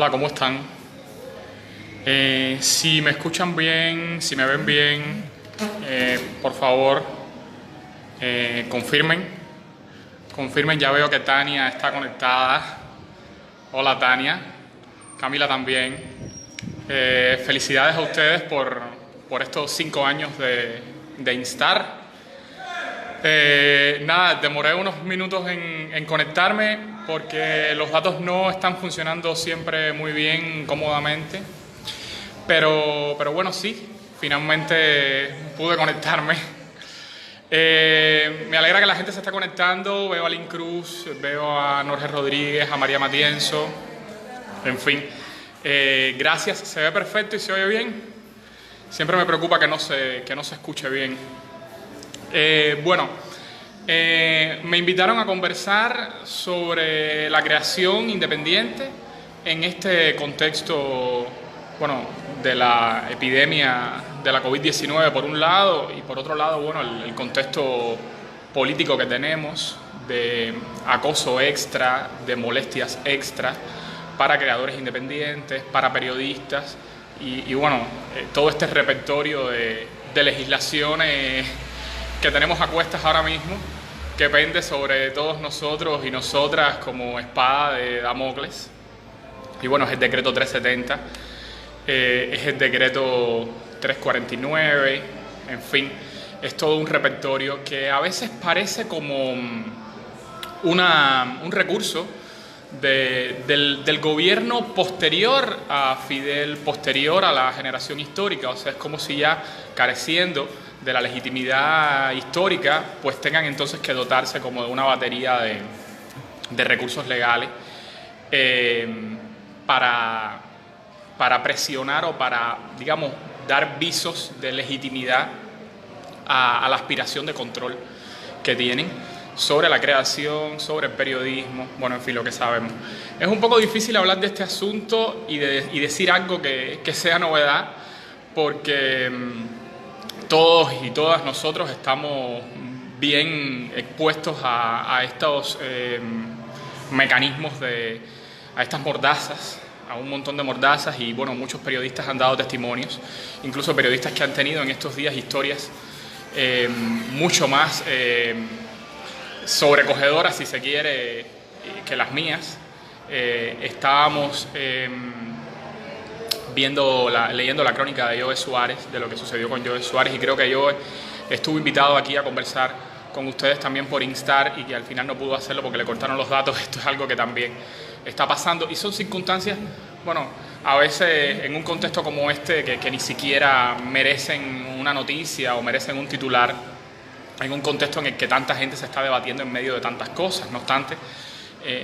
Hola, ¿cómo están? Si me escuchan bien, si me ven bien, por favor, confirmen. Confirmen, ya veo que Tania está conectada. Hola, Tania. Camila también. Felicidades a ustedes por estos 5 años de Instar. Nada, demoré unos minutos en conectarme porque los datos no están funcionando siempre muy bien, cómodamente. Pero bueno, sí, finalmente pude conectarme. Me alegra que la gente se esté conectando. Veo a Lynn Cruz, veo a Norge Rodríguez, a María Matienzo. En fin, gracias. ¿Se ve perfecto y se oye bien? Siempre me preocupa que no se escuche bien. Me invitaron a conversar sobre la creación independiente en este contexto, de la epidemia de la COVID-19 por un lado, y por otro lado, el contexto político que tenemos de acoso extra, de molestias extra para creadores independientes, para periodistas, todo este repertorio de legislaciones que tenemos a cuestas ahora mismo, que pende sobre todos nosotros y nosotras como espada de Damocles. Y es el decreto 370, es el decreto 349, en fin, es todo un repertorio que a veces parece como un recurso del gobierno posterior a Fidel, posterior a la generación histórica. O sea, es como si ya careciendo de la legitimidad histórica, pues tengan entonces que dotarse como de una batería de recursos legales para presionar o para, dar visos de legitimidad a la aspiración de control que tienen sobre la creación, sobre el periodismo, en fin, lo que sabemos. Es un poco difícil hablar de este asunto y decir algo que sea novedad, porque todos y todas nosotros estamos bien expuestos a estos mecanismos, a estas mordazas, a un montón de mordazas, y muchos periodistas han dado testimonios, incluso periodistas que han tenido en estos días historias mucho más sobrecogedoras, si se quiere, que las mías. Estábamos leyendo la crónica de Joe Suárez, de lo que sucedió con Joe Suárez, y creo que Joe estuvo invitado aquí a conversar con ustedes también por Instar, y que al final no pudo hacerlo porque le cortaron los datos. Esto es algo que también está pasando, y son circunstancias, a veces en un contexto como este, que ni siquiera merecen una noticia o merecen un titular, en un contexto en el que tanta gente se está debatiendo en medio de tantas cosas. No obstante,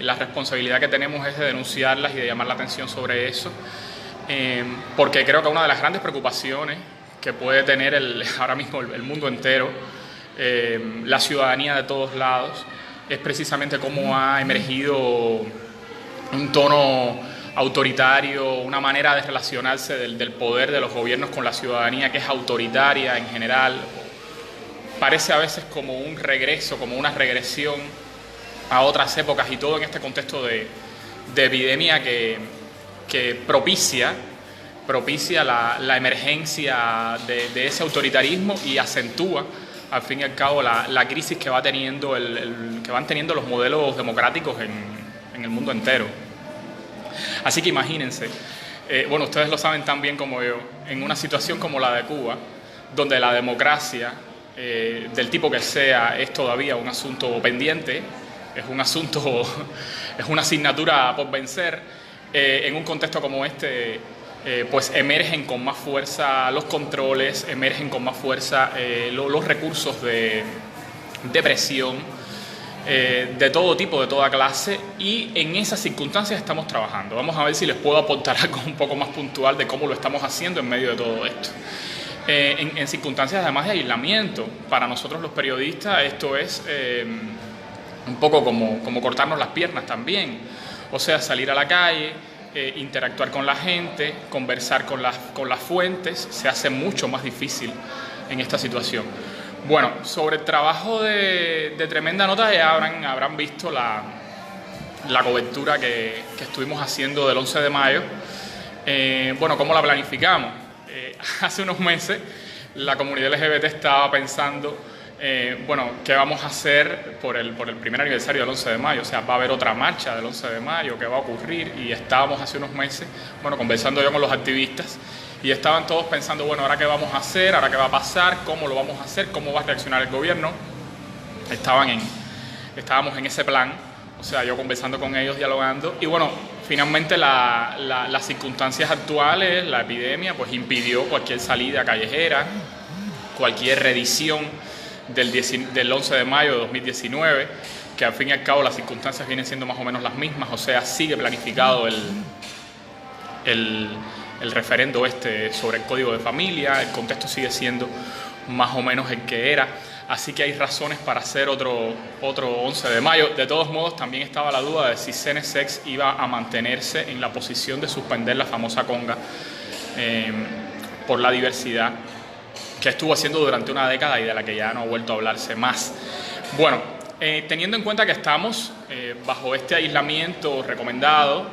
la responsabilidad que tenemos es de denunciarlas y de llamar la atención sobre eso, porque creo que una de las grandes preocupaciones que puede tener ahora mismo el mundo entero, la ciudadanía de todos lados, es precisamente cómo ha emergido un tono autoritario, una manera de relacionarse del poder de los gobiernos con la ciudadanía, que es autoritaria en general. Parece a veces como un regreso, como una regresión a otras épocas, y todo en este contexto de epidemia que propicia la emergencia de ese autoritarismo, y acentúa al fin y al cabo la crisis que van teniendo los modelos democráticos en el mundo entero. Así que imagínense, ustedes lo saben tan bien como yo, en una situación como la de Cuba, donde la democracia, del tipo que sea, es todavía un asunto pendiente, es una asignatura por vencer. En un contexto como este, pues emergen con más fuerza los controles, emergen con más fuerza los recursos de presión, de todo tipo, de toda clase, y en esas circunstancias estamos trabajando. Vamos a ver si les puedo aportar algo un poco más puntual de cómo lo estamos haciendo en medio de todo esto. En circunstancias además de aislamiento. Para nosotros los periodistas esto es un poco como cortarnos las piernas también. O sea, salir a la calle, interactuar con la gente, conversar con las fuentes, se hace mucho más difícil en esta situación. Sobre el trabajo de Tremenda Nota, ya habrán visto la cobertura que estuvimos haciendo del 11 de mayo. Bueno, ¿cómo la planificamos? Hace unos meses la comunidad LGBT estaba pensando, bueno, ¿qué vamos a hacer por el primer aniversario del 11 de mayo? O sea, ¿va a haber otra marcha del 11 de mayo? ¿Qué va a ocurrir? Y estábamos hace unos meses, bueno, conversando yo con los activistas, y estaban todos pensando, bueno, ¿ahora qué vamos a hacer? ¿Ahora qué va a pasar? ¿Cómo lo vamos a hacer? ¿Cómo va a reaccionar el gobierno? Estábamos en ese plan, o sea, yo conversando con ellos, dialogando, y bueno, finalmente las circunstancias actuales, la epidemia, pues impidió cualquier salida callejera, cualquier reedición del 11 de mayo de 2019, que al fin y al cabo las circunstancias vienen siendo más o menos las mismas, o sea, sigue planificado el referendo sobre el Código de Familia, el contexto sigue siendo más o menos el que era, así que hay razones para hacer otro 11 de mayo. De todos modos, también estaba la duda de si CNSX iba a mantenerse en la posición de suspender la famosa conga por la diversidad que estuvo haciendo durante una década y de la que ya no ha vuelto a hablarse más. Bueno, teniendo en cuenta que estamos bajo este aislamiento recomendado,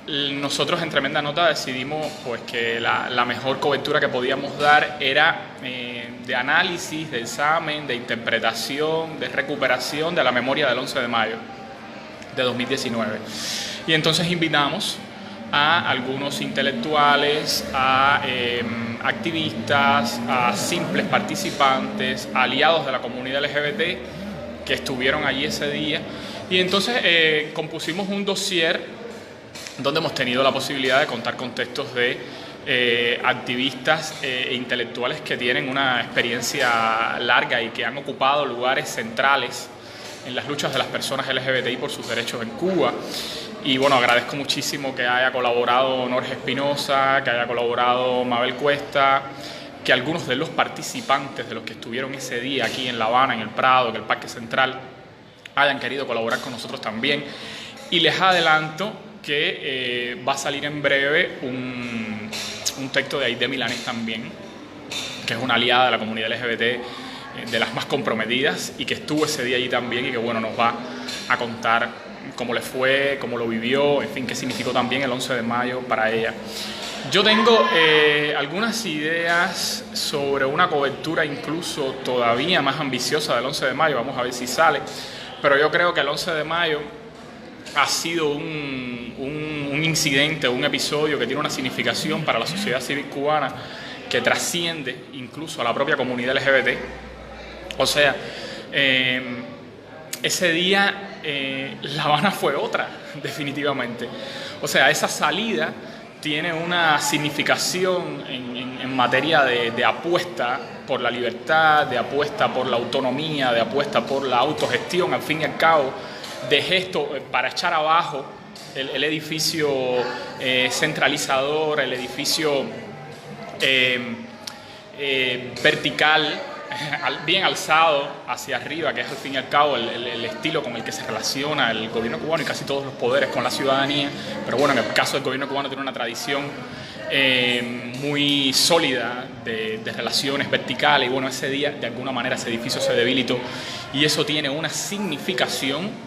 nosotros en Tremenda Nota decidimos pues, que la mejor cobertura que podíamos dar era de análisis, de examen, de interpretación, de recuperación de la memoria del 11 de mayo de 2019. Y entonces invitamos a algunos intelectuales, a activistas, a simples participantes, aliados de la comunidad LGBT que estuvieron allí ese día. Y entonces compusimos un dossier donde hemos tenido la posibilidad de contar con textos de activistas e intelectuales que tienen una experiencia larga y que han ocupado lugares centrales en las luchas de las personas LGBTI por sus derechos en Cuba. Y bueno, agradezco muchísimo que haya colaborado Norge Espinosa, que haya colaborado Mabel Cuesta, que algunos de los participantes de los que estuvieron ese día aquí en La Habana, en el Prado, en el Parque Central, hayan querido colaborar con nosotros también. Y les adelanto que va a salir en breve un texto de Aide Milanés también, que es una aliada de la comunidad LGBT, de las más comprometidas, y que estuvo ese día allí también y que bueno, nos va a contar cómo le fue, cómo lo vivió, en fin, qué significó también el 11 de mayo para ella. Yo tengo algunas ideas sobre una cobertura incluso todavía más ambiciosa del 11 de mayo, vamos a ver si sale, pero yo creo que el 11 de mayo ha sido un incidente, un episodio que tiene una significación para la sociedad civil cubana que trasciende incluso a la propia comunidad LGBT. O sea, ese día La Habana fue otra, definitivamente. O sea, esa salida tiene una significación en materia de apuesta por la libertad, de apuesta por la autonomía, de apuesta por la autogestión, al fin y al cabo, de gesto para echar abajo el edificio centralizador, el edificio vertical, bien alzado hacia arriba, que es al fin y al cabo el estilo con el que se relaciona el gobierno cubano y casi todos los poderes con la ciudadanía. Pero bueno, en el caso del gobierno cubano tiene una tradición muy sólida de relaciones verticales, y bueno, ese día de alguna manera ese edificio se debilitó y eso tiene una significación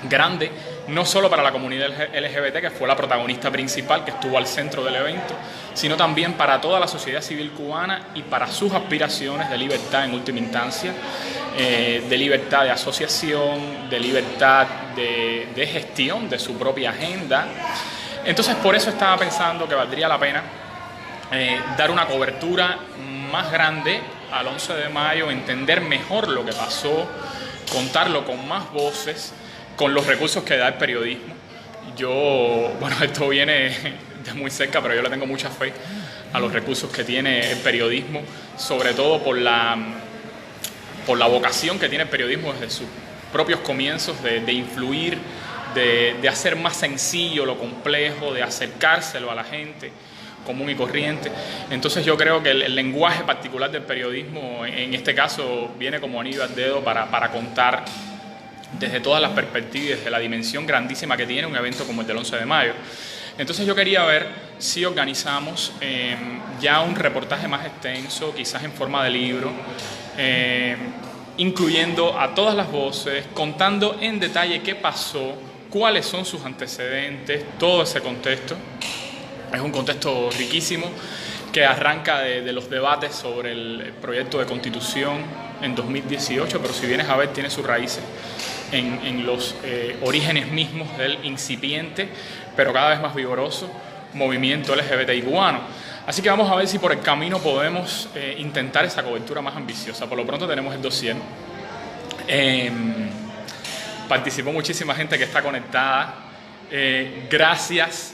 grande, no solo para la comunidad LGBT, que fue la protagonista principal, que estuvo al centro del evento, sino también para toda la sociedad civil cubana y para sus aspiraciones de libertad en última instancia, de libertad de asociación, de libertad de gestión de su propia agenda. Entonces, por eso estaba pensando que valdría la pena dar una cobertura más grande al 11 de mayo, entender mejor lo que pasó, contarlo con más voces, con los recursos que da el periodismo. Yo, bueno, esto viene de muy cerca, pero yo le tengo mucha fe a los recursos que tiene el periodismo, sobre todo por la vocación que tiene el periodismo desde sus propios comienzos de influir, de hacer más sencillo lo complejo, de acercárselo a la gente común y corriente. Entonces yo creo que el lenguaje particular del periodismo, en este caso, viene como anillo al dedo para contar desde todas las perspectivas, de la dimensión grandísima que tiene un evento como el del 11 de mayo. Entonces yo quería ver si organizamos ya un reportaje más extenso, quizás en forma de libro, incluyendo a todas las voces, contando en detalle qué pasó, cuáles son sus antecedentes, todo ese contexto. Es un contexto riquísimo que arranca de los debates sobre el proyecto de constitución en 2018, pero si vienes a ver tiene sus raíces en los orígenes mismos del incipiente, pero cada vez más vigoroso, movimiento LGBTI cubano. Así que vamos a ver si por el camino podemos intentar esa cobertura más ambiciosa. Por lo pronto tenemos el dossier. Participó muchísima gente que está conectada. Gracias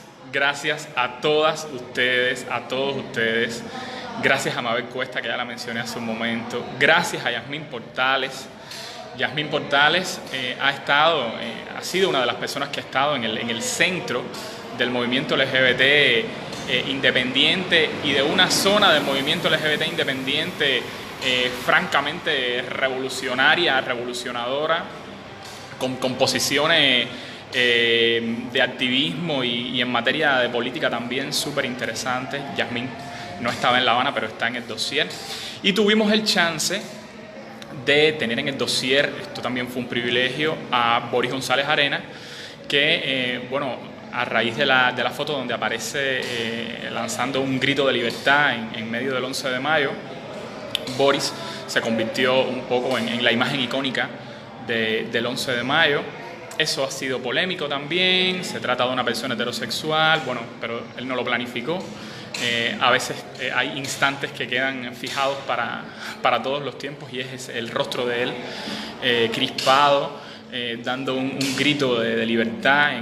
a todas ustedes, a todos ustedes. Gracias a Mabel Cuesta, que ya la mencioné hace un momento. Gracias a Yasmín Portales. Yasmín Portales ha sido una de las personas que ha estado en el centro del movimiento LGBT independiente y de una zona del movimiento LGBT independiente francamente revolucionadora, con posiciones de activismo y en materia de política también súper interesantes. Yasmín no estaba en La Habana, pero está en el dossier. Y tuvimos el chance de tener en el dossier, esto también fue un privilegio, a Boris González Arenas, que, a raíz de la foto donde aparece lanzando un grito de libertad en medio del 11 de mayo, Boris se convirtió un poco en la imagen icónica del 11 de mayo. Eso ha sido polémico también, se trata de una persona heterosexual, pero él no lo planificó. A veces hay instantes que quedan fijados para todos los tiempos y es el rostro de él crispado, dando un grito de libertad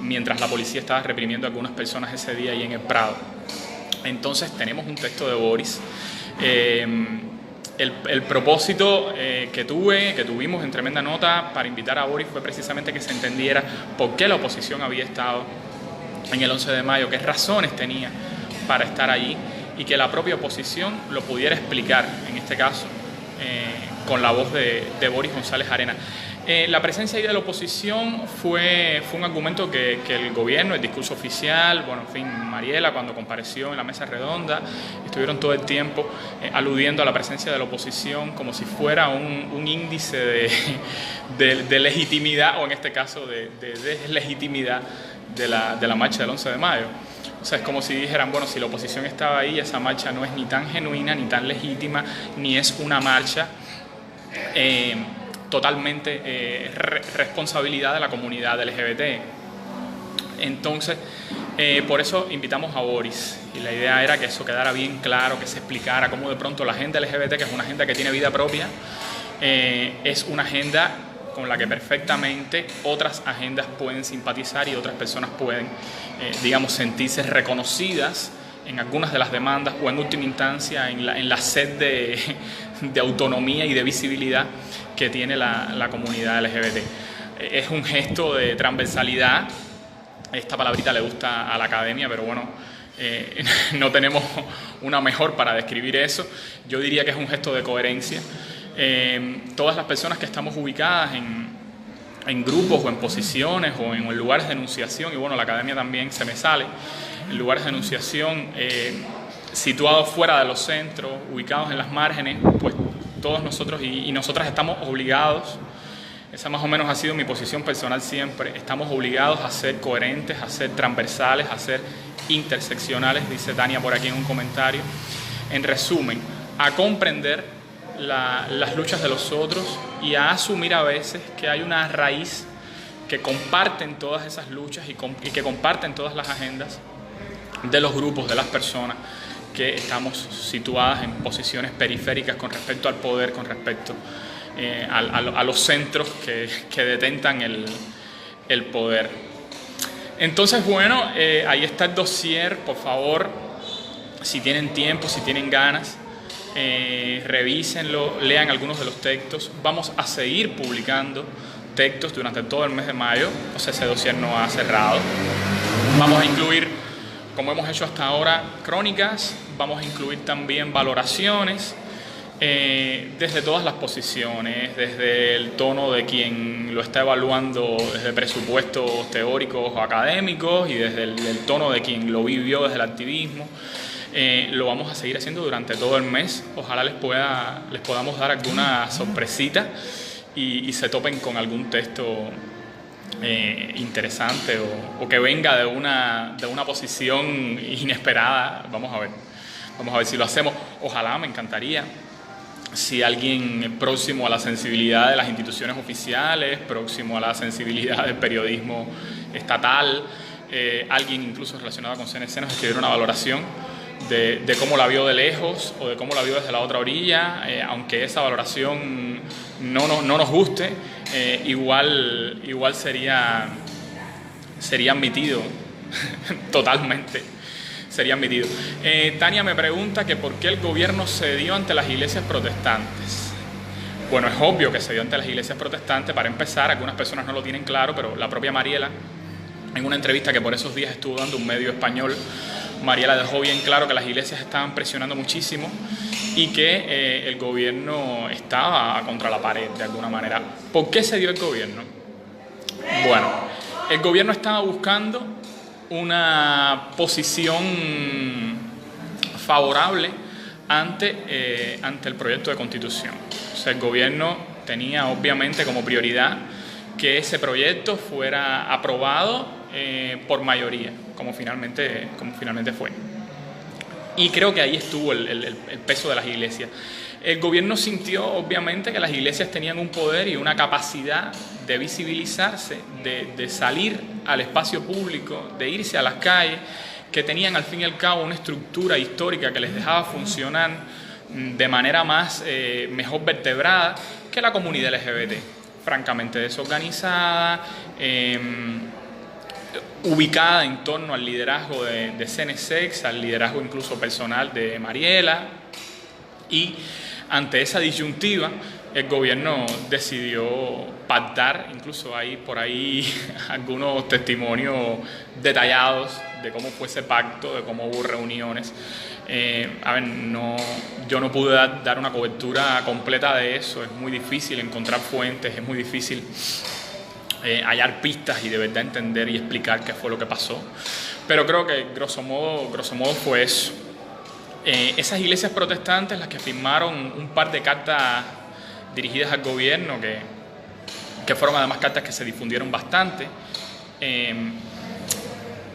mientras la policía estaba reprimiendo a algunas personas ese día ahí en el Prado. Entonces tenemos un texto de Boris. El propósito que tuvimos en Tremenda Nota para invitar a Boris fue precisamente que se entendiera por qué la oposición había estado en el 11 de mayo, qué razones tenía para estar allí y que la propia oposición lo pudiera explicar, en este caso, con la voz de Boris González Arenas. La presencia ahí de la oposición fue un argumento que el gobierno, el discurso oficial, Mariela cuando compareció en la mesa redonda, estuvieron todo el tiempo aludiendo a la presencia de la oposición como si fuera un índice de legitimidad, o en este caso de deslegitimidad de la marcha del 11 de mayo. O sea, es como si dijeran, si la oposición estaba ahí, esa marcha no es ni tan genuina, ni tan legítima, ni es una marcha totalmente responsabilidad de la comunidad LGBT. Entonces, por eso invitamos a Boris, y la idea era que eso quedara bien claro, que se explicara cómo de pronto la agenda LGBT, que es una agenda que tiene vida propia, es una agenda con la que perfectamente otras agendas pueden simpatizar y otras personas pueden, sentirse reconocidas en algunas de las demandas o en última instancia en la sed de autonomía y de visibilidad que tiene la comunidad LGBT. Es un gesto de transversalidad. Esta palabrita le gusta a la academia, pero no tenemos una mejor para describir eso. Yo diría que es un gesto de coherencia. Todas las personas que estamos ubicadas en grupos o en posiciones o en lugares de enunciación, y la academia también se me sale, en lugares de enunciación situados fuera de los centros, ubicados en las márgenes, pues todos nosotros y nosotras estamos obligados, esa más o menos ha sido mi posición personal siempre, estamos obligados a ser coherentes, a ser transversales, a ser interseccionales, dice Tania por aquí en un comentario. En resumen, a comprender las luchas de los otros y a asumir a veces que hay una raíz que comparten todas esas luchas y que comparten todas las agendas de los grupos, de las personas que estamos situadas en posiciones periféricas con respecto al poder, con respecto a los centros que detentan el poder. Entonces, ahí está el dossier. Por favor, si tienen tiempo, si tienen ganas, revísenlo, lean algunos de los textos. Vamos a seguir publicando textos durante todo el mes de mayo, ese dossier no ha cerrado. Vamos a incluir, como hemos hecho hasta ahora, crónicas, vamos a incluir también valoraciones Desde todas las posiciones, desde el tono de quien lo está evaluando desde presupuestos teóricos o académicos y desde el tono de quien lo vivió desde el activismo. Lo vamos a seguir haciendo durante todo el mes. Ojalá les podamos dar alguna sorpresita y se topen con algún texto interesante o que venga de una posición inesperada. Vamos a ver si lo hacemos. Ojalá, me encantaría. Si alguien próximo a la sensibilidad de las instituciones oficiales, próximo a la sensibilidad del periodismo estatal, alguien incluso relacionado con CNC nos escribiera una valoración de cómo la vio de lejos o de cómo la vio desde la otra orilla, aunque esa valoración no nos guste, igual sería admitido totalmente. Sería admitido. Tania me pregunta que por qué el gobierno cedió ante las iglesias protestantes. Bueno, es obvio que cedió ante las iglesias protestantes. Para empezar, algunas personas no lo tienen claro, pero la propia Mariela, en una entrevista que por esos días estuvo dando un medio español, Mariela dejó bien claro que las iglesias estaban presionando muchísimo y que el gobierno estaba contra la pared de alguna manera. ¿Por qué cedió el gobierno? Bueno, el gobierno estaba buscando una posición favorable ante el proyecto de constitución. O sea, el gobierno tenía obviamente como prioridad que ese proyecto fuera aprobado por mayoría, como finalmente fue. Y creo que ahí estuvo el peso de las iglesias. El gobierno sintió obviamente que las iglesias tenían un poder y una capacidad de visibilizarse, de salir al espacio público, de irse a las calles, que tenían al fin y al cabo una estructura histórica que les dejaba funcionar de manera mejor vertebrada que la comunidad LGBT, francamente desorganizada, ubicada en torno al liderazgo de CNSX, al liderazgo incluso personal de Mariela, y ante esa disyuntiva el gobierno decidió pactar. Incluso hay por ahí algunos testimonios detallados de cómo fue ese pacto, de cómo hubo reuniones. Yo no pude dar una cobertura completa de eso, es muy difícil encontrar fuentes, es muy difícil hallar pistas y de verdad entender y explicar qué fue lo que pasó, pero creo que grosso modo fue eso. Esas iglesias protestantes, las que firmaron un par de cartas dirigidas al gobierno, que fueron además cartas que se difundieron bastante,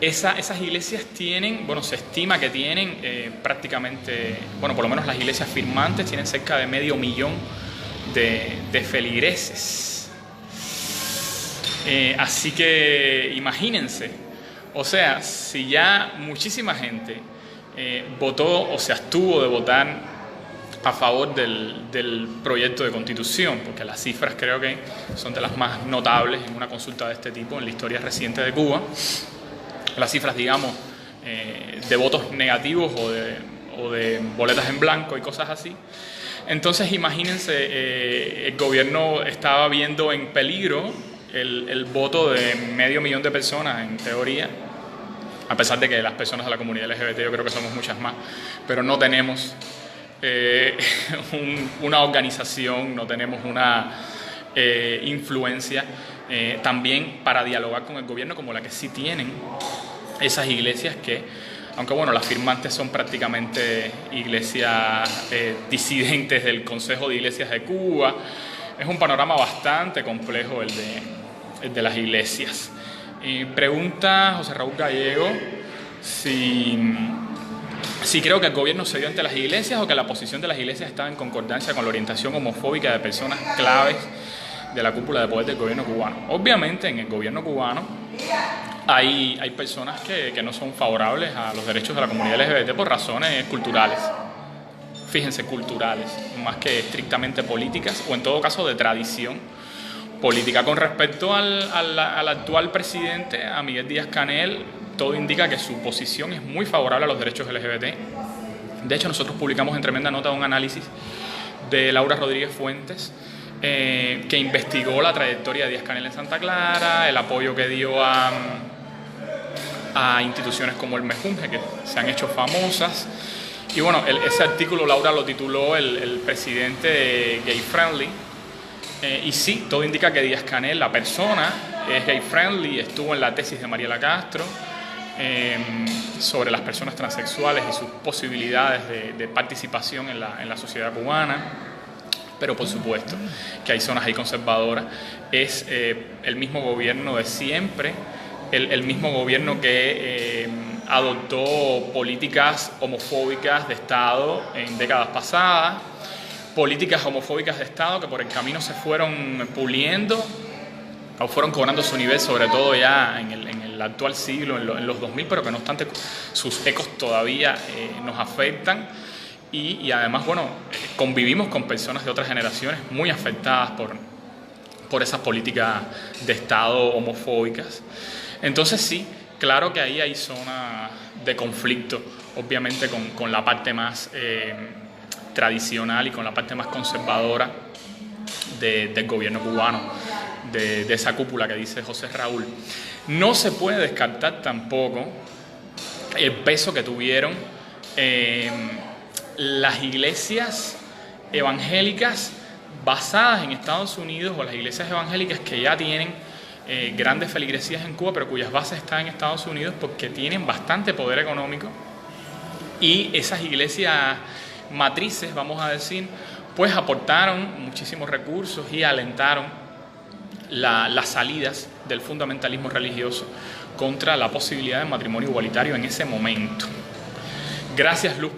esas iglesias tienen, se estima que tienen prácticamente, por lo menos las iglesias firmantes tienen cerca de 500,000 de feligreses. Así que imagínense, o sea, si ya muchísima gente votó o se abstuvo de votar a favor del proyecto de constitución, porque las cifras creo que son de las más notables en una consulta de este tipo en la historia reciente de Cuba, las cifras, digamos, de votos negativos o de boletas en blanco y cosas así. Entonces imagínense, el gobierno estaba viendo en peligro el voto de 500,000 de personas, en teoría, a pesar de que las personas de la comunidad LGBT yo creo que somos muchas más, pero no tenemos una organización, no tenemos una influencia también para dialogar con el gobierno como la que sí tienen esas iglesias que, aunque las firmantes son prácticamente iglesias disidentes del Consejo de Iglesias de Cuba, es un panorama bastante complejo el de las iglesias. Pregunta José Raúl Gallego si creo que el gobierno cedió ante las iglesias o que la posición de las iglesias estaba en concordancia con la orientación homofóbica de personas claves de la cúpula de poder del gobierno cubano. Obviamente en el gobierno cubano hay personas que no son favorables a los derechos de la comunidad LGBT por razones culturales. Fíjense, culturales, más que estrictamente políticas, o en todo caso de tradición política. Con respecto al actual presidente, a Miguel Díaz-Canel, todo indica que su posición es muy favorable a los derechos LGBT. De hecho, nosotros publicamos en tremenda nota un análisis de Laura Rodríguez Fuentes, que investigó la trayectoria de Díaz-Canel en Santa Clara, el apoyo que dio a instituciones como el Mejunje, que se han hecho famosas, Y bueno, ese artículo Laura lo tituló el presidente gay friendly. Y sí, todo indica que Díaz-Canel, la persona, es gay friendly, estuvo en la tesis de Mariela Castro sobre las personas transexuales y sus posibilidades de participación en la sociedad cubana. Pero por supuesto que hay zonas ahí conservadoras. Es el mismo gobierno de siempre, el mismo gobierno que adoptó políticas homofóbicas de Estado en décadas pasadas, políticas homofóbicas de Estado que por el camino se fueron puliendo o fueron cobrando su nivel, sobre todo ya en el actual siglo, en los 2000, pero que no obstante sus ecos todavía nos afectan. Y además, bueno, convivimos con personas de otras generaciones muy afectadas por esas políticas de Estado homofóbicas. Entonces sí, claro que ahí hay zonas de conflicto, obviamente con la parte más tradicional y con la parte más conservadora del gobierno cubano, de esa cúpula que dice José Raúl. No se puede descartar tampoco el peso que tuvieron las iglesias evangélicas basadas en Estados Unidos, o las iglesias evangélicas que ya tienen grandes feligresías en Cuba, pero cuyas bases están en Estados Unidos porque tienen bastante poder económico, y esas iglesias matrices, vamos a decir, pues aportaron muchísimos recursos y alentaron las salidas del fundamentalismo religioso contra la posibilidad de matrimonio igualitario en ese momento. Gracias, Luz,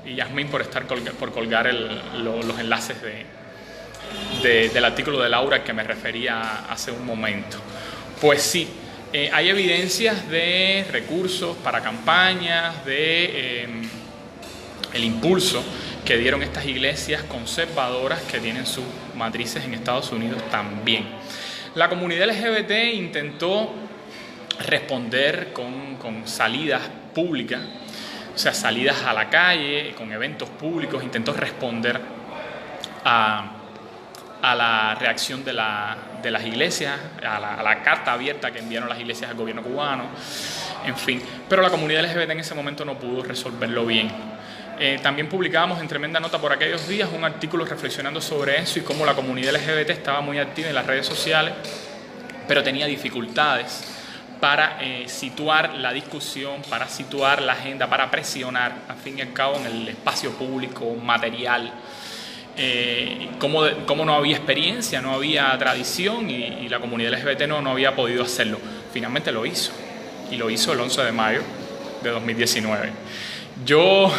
y Yasmín, por colgar los enlaces del artículo de Laura al que me refería hace un momento. Pues sí, hay evidencias de recursos para campañas, de el impulso que dieron estas iglesias conservadoras que tienen sus matrices en Estados Unidos también. La comunidad LGBT intentó responder con salidas públicas, o sea, salidas a la calle, con eventos públicos, intentó responder a la reacción de las iglesias, a la carta abierta que enviaron las iglesias al gobierno cubano, en fin. Pero la comunidad LGBT en ese momento no pudo resolverlo bien. También publicábamos en tremenda nota por aquellos días un artículo reflexionando sobre eso y cómo la comunidad LGBT estaba muy activa en las redes sociales, pero tenía dificultades para situar la discusión, para situar la agenda, para presionar, al fin y al cabo, en el espacio público, material. Como no había experiencia, no había tradición y la comunidad LGBT no había podido hacerlo. Finalmente lo hizo, y lo hizo el 11 de mayo de 2019. Yo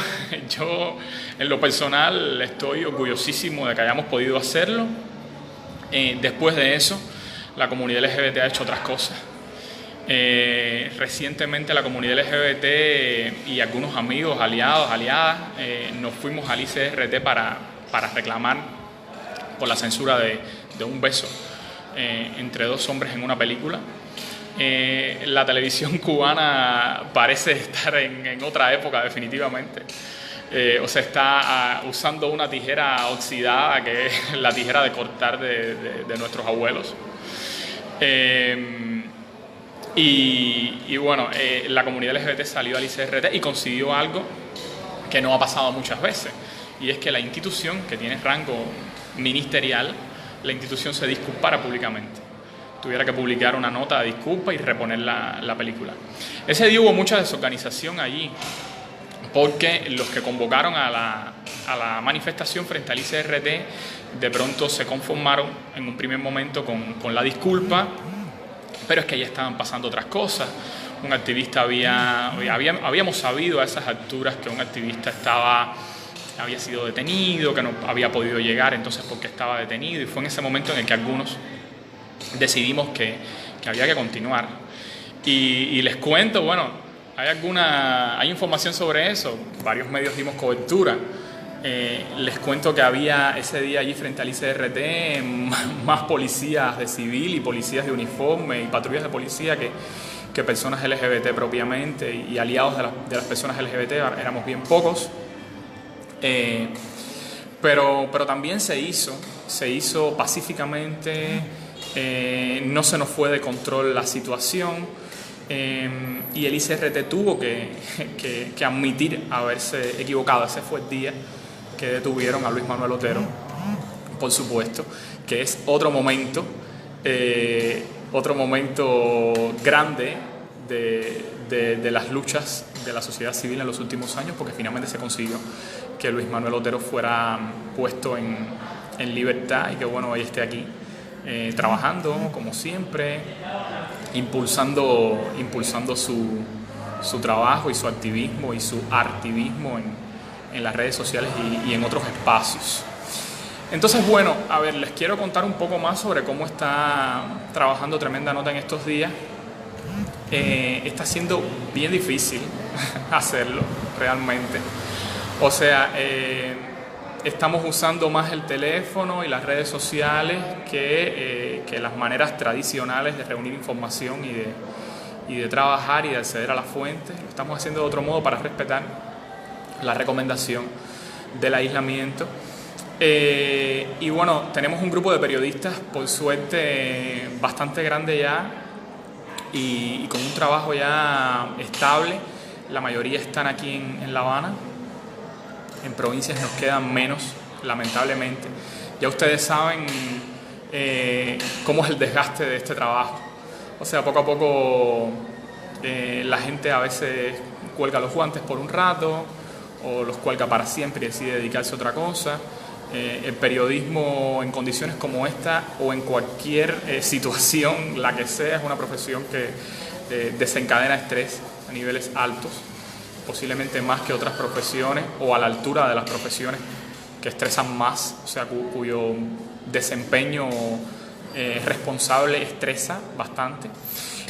en lo personal estoy orgullosísimo de que hayamos podido hacerlo. Después de eso, la comunidad LGBT ha hecho otras cosas. Recientemente la comunidad LGBT y algunos amigos, aliados, aliadas, nos fuimos al ICRT para reclamar por la censura de un beso entre dos hombres en una película. La televisión cubana parece estar en otra época definitivamente. O sea, está usando una tijera oxidada, que es la tijera de cortar de nuestros abuelos. Y bueno, la comunidad LGBT salió al ICRT y consiguió algo que no ha pasado muchas veces, y es que la institución, que tiene rango ministerial, la institución se disculpara públicamente, tuviera que publicar una nota de disculpa y reponer la película. Ese día hubo mucha desorganización allí, porque los que convocaron a la manifestación frente al ICRT de pronto se conformaron en un primer momento con la disculpa, pero es que ya estaban pasando otras cosas. Un activista habíamos sabido a esas alturas que un activista había sido detenido, que no había podido llegar, entonces porque estaba detenido, y fue en ese momento en el que algunos decidimos que había que continuar. Y les cuento, bueno, hay información sobre eso, varios medios dimos cobertura. Les cuento que había ese día allí frente al ICRT más policías de civil y policías de uniforme y patrullas de policía que personas LGBT propiamente, y aliados de las personas LGBT éramos bien pocos. Pero también se hizo pacíficamente, no se nos fue de control la situación. y el ICRT tuvo que admitir haberse equivocado. Ese fue el día que detuvieron a Luis Manuel Otero, por supuesto, que es otro momento grande de las luchas de la sociedad civil en los últimos años, porque finalmente se consiguió que Luis Manuel Otero fuera puesto en libertad y que bueno, hoy esté aquí trabajando como siempre, impulsando su trabajo y su activismo y su artivismo en las redes sociales y en otros espacios. Entonces, bueno, a ver, les quiero contar un poco más sobre cómo está trabajando Tremenda Nota en estos días. Está siendo bien difícil hacerlo, realmente. O sea, estamos usando más el teléfono y las redes sociales que las maneras tradicionales de reunir información y de trabajar y de acceder a las fuentes. Lo estamos haciendo de otro modo para respetar la recomendación del aislamiento. Y bueno, tenemos un grupo de periodistas, por suerte, bastante grande ya y con un trabajo ya estable. La mayoría están aquí en La Habana. En provincias nos quedan menos, lamentablemente. Ya ustedes saben cómo es el desgaste de este trabajo. O sea, poco a poco la gente a veces cuelga los guantes por un rato o los cuelga para siempre y decide dedicarse a otra cosa. El periodismo en condiciones como esta o en cualquier situación, la que sea, es una profesión que desencadena estrés a niveles altos, posiblemente más que otras profesiones o a la altura de las profesiones que estresan más, o sea, cuyo desempeño responsable estresa bastante.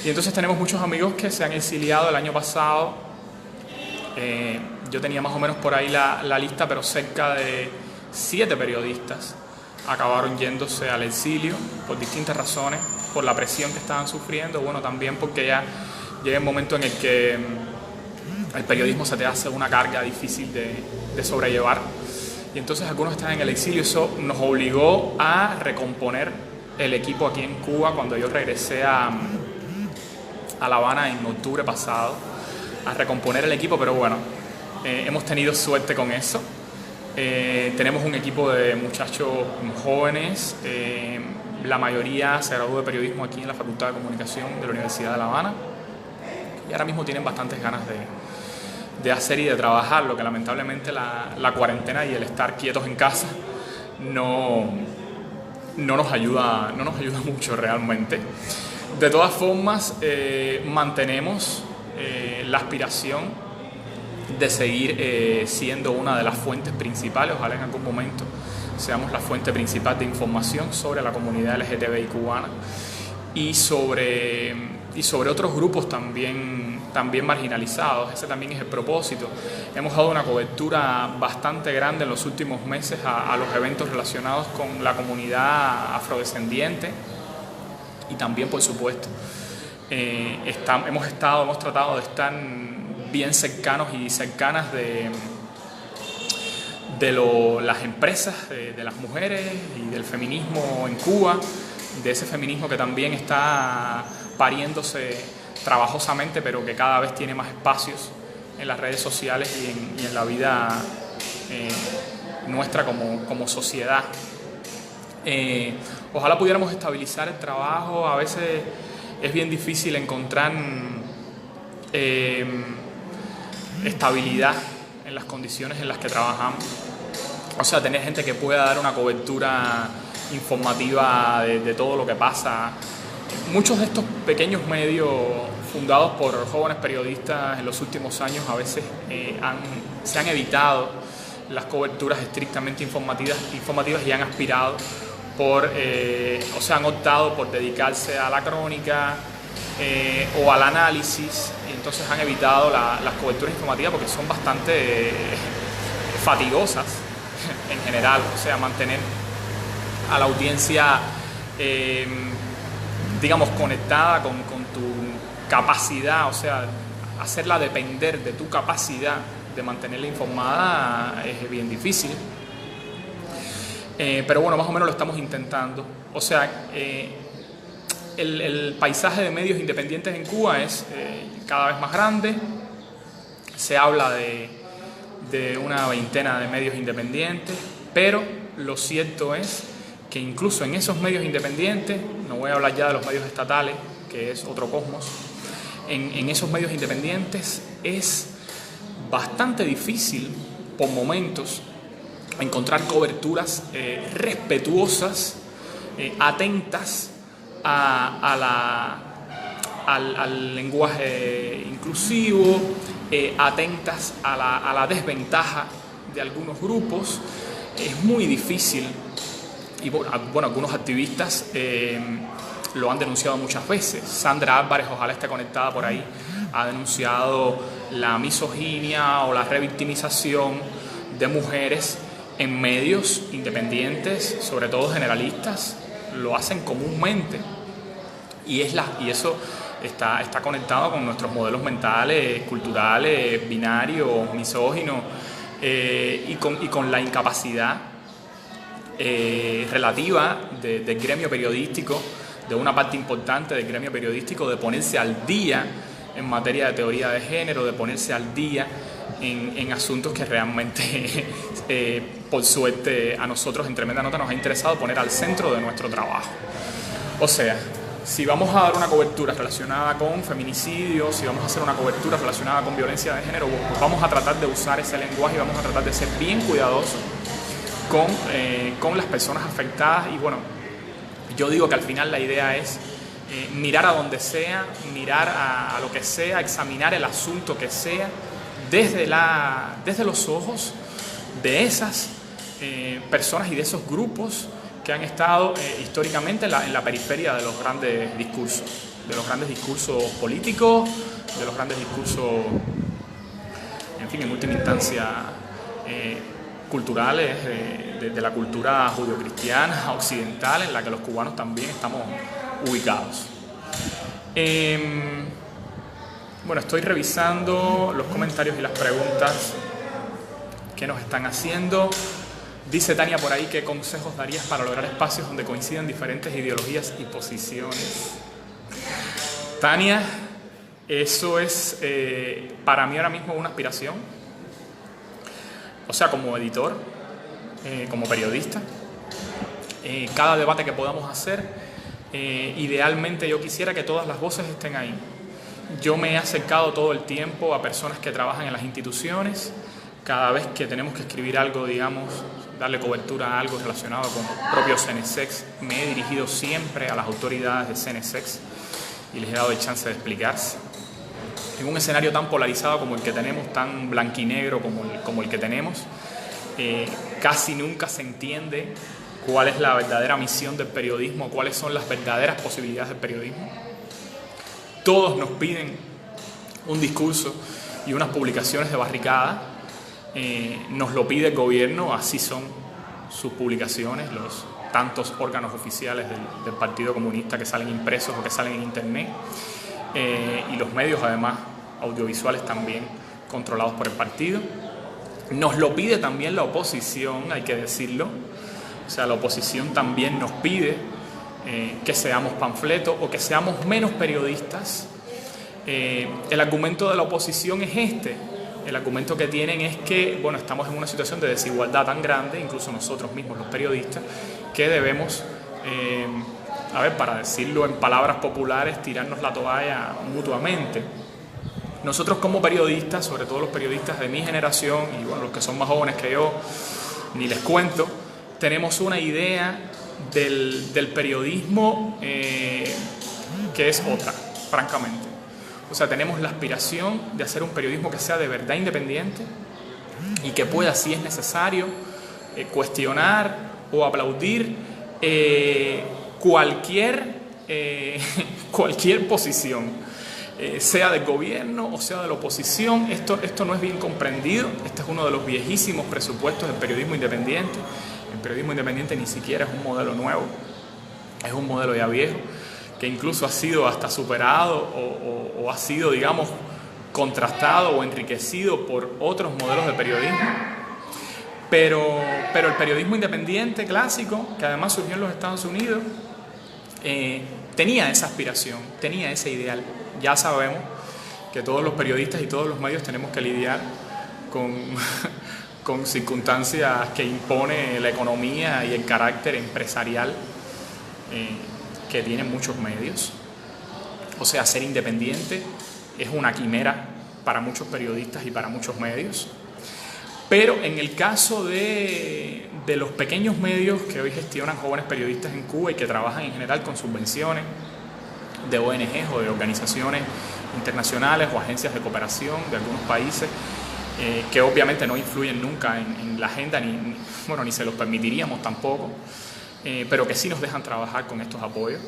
Y entonces tenemos muchos amigos que se han exiliado el año pasado. Yo tenía más o menos por ahí la lista, pero cerca de 7 periodistas acabaron yéndose al exilio por distintas razones, por la presión que estaban sufriendo, bueno, también porque ya llega el momento en el que el periodismo se te hace una carga difícil de sobrellevar, y entonces algunos están en el exilio. Eso nos obligó a recomponer el equipo aquí en Cuba cuando yo regresé a La Habana en octubre pasado, a recomponer el equipo, pero bueno, hemos tenido suerte con eso. Tenemos un equipo de muchachos jóvenes, la mayoría se graduó de periodismo aquí en la Facultad de Comunicación de la Universidad de La Habana y ahora mismo tienen bastantes ganas de hacer y de trabajar, lo que lamentablemente la cuarentena y el estar quietos en casa no nos ayuda mucho realmente. De todas formas, mantenemos la aspiración de seguir siendo una de las fuentes principales, ojalá en algún momento seamos la fuente principal de información sobre la comunidad LGTBI cubana y sobre otros grupos también marginalizados. Ese también es el propósito. Hemos dado una cobertura bastante grande en los últimos meses a los eventos relacionados con la comunidad afrodescendiente y también, por supuesto, hemos tratado de estar bien cercanos y cercanas de las empresas, de las mujeres y del feminismo en Cuba, de ese feminismo que también está pariéndose trabajosamente, pero que cada vez tiene más espacios en las redes sociales y en la vida nuestra como sociedad. Ojalá pudiéramos estabilizar el trabajo. A veces es bien difícil encontrar estabilidad en las condiciones en las que trabajamos. O sea, tener gente que pueda dar una cobertura informativa de todo lo que pasa. Muchos de estos pequeños medios fundados por jóvenes periodistas en los últimos años a veces se han evitado las coberturas estrictamente informativas y han aspirado han optado por dedicarse a la crónica o al análisis, y entonces han evitado las coberturas informativas porque son bastante fatigosas en general. O sea, mantener a la audiencia digamos conectada con tu capacidad, o sea, hacerla depender de tu capacidad de mantenerla informada es bien difícil. Pero bueno, más o menos lo estamos intentando. O sea, el paisaje de medios independientes en Cuba es cada vez más grande. Se habla de una veintena de medios independientes, pero lo cierto es que incluso en esos medios independientes, no voy a hablar ya de los medios estatales, que es otro cosmos, en esos medios independientes es bastante difícil por momentos encontrar coberturas respetuosas, atentas al lenguaje inclusivo, atentas a la desventaja de algunos grupos. Es muy difícil, y bueno, algunos activistas lo han denunciado muchas veces. Sandra Álvarez, ojalá esté conectada por ahí, ha denunciado la misoginia o la revictimización de mujeres en medios independientes, sobre todo generalistas. Lo hacen comúnmente, y eso está conectado con nuestros modelos mentales, culturales, binarios, misóginos, y con la incapacidad relativa del gremio periodístico, de una parte importante del gremio periodístico, de ponerse al día en materia de teoría de género, de ponerse al día en asuntos que realmente, por suerte, a nosotros en Tremenda Nota nos ha interesado poner al centro de nuestro trabajo. O sea, si vamos a dar una cobertura relacionada con feminicidio, si vamos a hacer una cobertura relacionada con violencia de género, pues vamos a tratar de usar ese lenguaje y vamos a tratar de ser bien cuidadosos con las personas afectadas. Y bueno, yo digo que al final la idea es mirar a donde sea, mirar a lo que sea, examinar el asunto que sea desde los ojos de esas personas y de esos grupos que han estado históricamente en la periferia de los grandes discursos políticos, de los grandes discursos, en fin, en última instancia, culturales, de la cultura judio-cristiana occidental, en la que los cubanos también estamos ubicados. Bueno, estoy revisando los comentarios y las preguntas que nos están haciendo. Dice Tania por ahí, ¿qué consejos darías para lograr espacios donde coinciden diferentes ideologías y posiciones? Tania, eso es para mí ahora mismo una aspiración. O sea, como editor, como periodista, cada debate que podamos hacer, idealmente yo quisiera que todas las voces estén ahí. Yo me he acercado todo el tiempo a personas que trabajan en las instituciones. Cada vez que tenemos que escribir algo, digamos, darle cobertura a algo relacionado con el propio CENESEX, me he dirigido siempre a las autoridades de CENESEX y les he dado el chance de explicarse. En un escenario tan polarizado como el que tenemos, tan blanquinegro como el que tenemos, casi nunca se entiende cuál es la verdadera misión del periodismo, cuáles son las verdaderas posibilidades del periodismo. Todos nos piden un discurso y unas publicaciones de barricada. Nos lo pide el gobierno, así son sus publicaciones, los tantos órganos oficiales del Partido Comunista que salen impresos o que salen en internet, y los medios además audiovisuales también controlados por el partido. Nos lo pide también la oposición, hay que decirlo. O sea, la oposición también nos pide que seamos panfletos o que seamos menos periodistas. El argumento de la oposición es este. El argumento que tienen es que, bueno, estamos en una situación de desigualdad tan grande, incluso nosotros mismos los periodistas, que debemos, para decirlo en palabras populares, tirarnos la toalla mutuamente. Nosotros como periodistas, sobre todo los periodistas de mi generación, y bueno, los que son más jóvenes que yo, ni les cuento, tenemos una idea del periodismo que es otra, francamente. O sea, tenemos la aspiración de hacer un periodismo que sea de verdad independiente y que pueda, si es necesario, cuestionar o aplaudir cualquier posición, sea del gobierno o sea de la oposición. Esto no es bien comprendido. Este es uno de los viejísimos presupuestos del periodismo independiente. El periodismo independiente ni siquiera es un modelo nuevo, es un modelo ya viejo, que incluso ha sido hasta superado o ha sido, digamos, contrastado o enriquecido por otros modelos de periodismo. Pero el periodismo independiente clásico, que además surgió en los Estados Unidos, tenía esa aspiración, tenía ese ideal. Ya sabemos que todos los periodistas y todos los medios tenemos que lidiar con circunstancias que impone la economía y el carácter empresarial que tienen muchos medios. O sea, ser independiente es una quimera para muchos periodistas y para muchos medios. Pero en el caso de los pequeños medios que hoy gestionan jóvenes periodistas en Cuba y que trabajan en general con subvenciones de ONGs o de organizaciones internacionales o agencias de cooperación de algunos países, que obviamente no influyen nunca en la agenda, ni se los permitiríamos tampoco, pero que sí nos dejan trabajar con estos apoyos.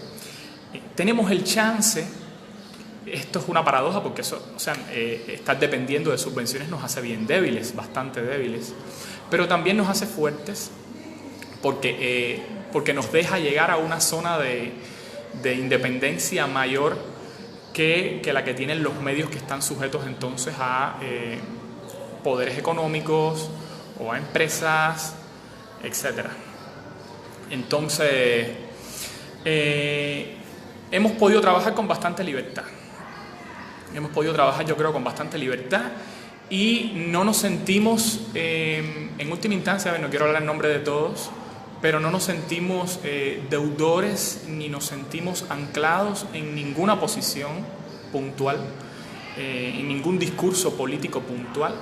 Tenemos el chance, esto es una paradoja porque estar dependiendo de subvenciones nos hace bien débiles, bastante débiles, pero también nos hace fuertes porque nos deja llegar a una zona de independencia mayor que la que tienen los medios que están sujetos entonces a poderes económicos o a empresas, etc. Entonces, hemos podido trabajar con bastante libertad. Hemos podido trabajar, yo creo, con bastante libertad y no nos sentimos, en última instancia, no quiero hablar en nombre de todos, pero no nos sentimos deudores ni nos sentimos anclados en ninguna posición puntual, en ningún discurso político puntual.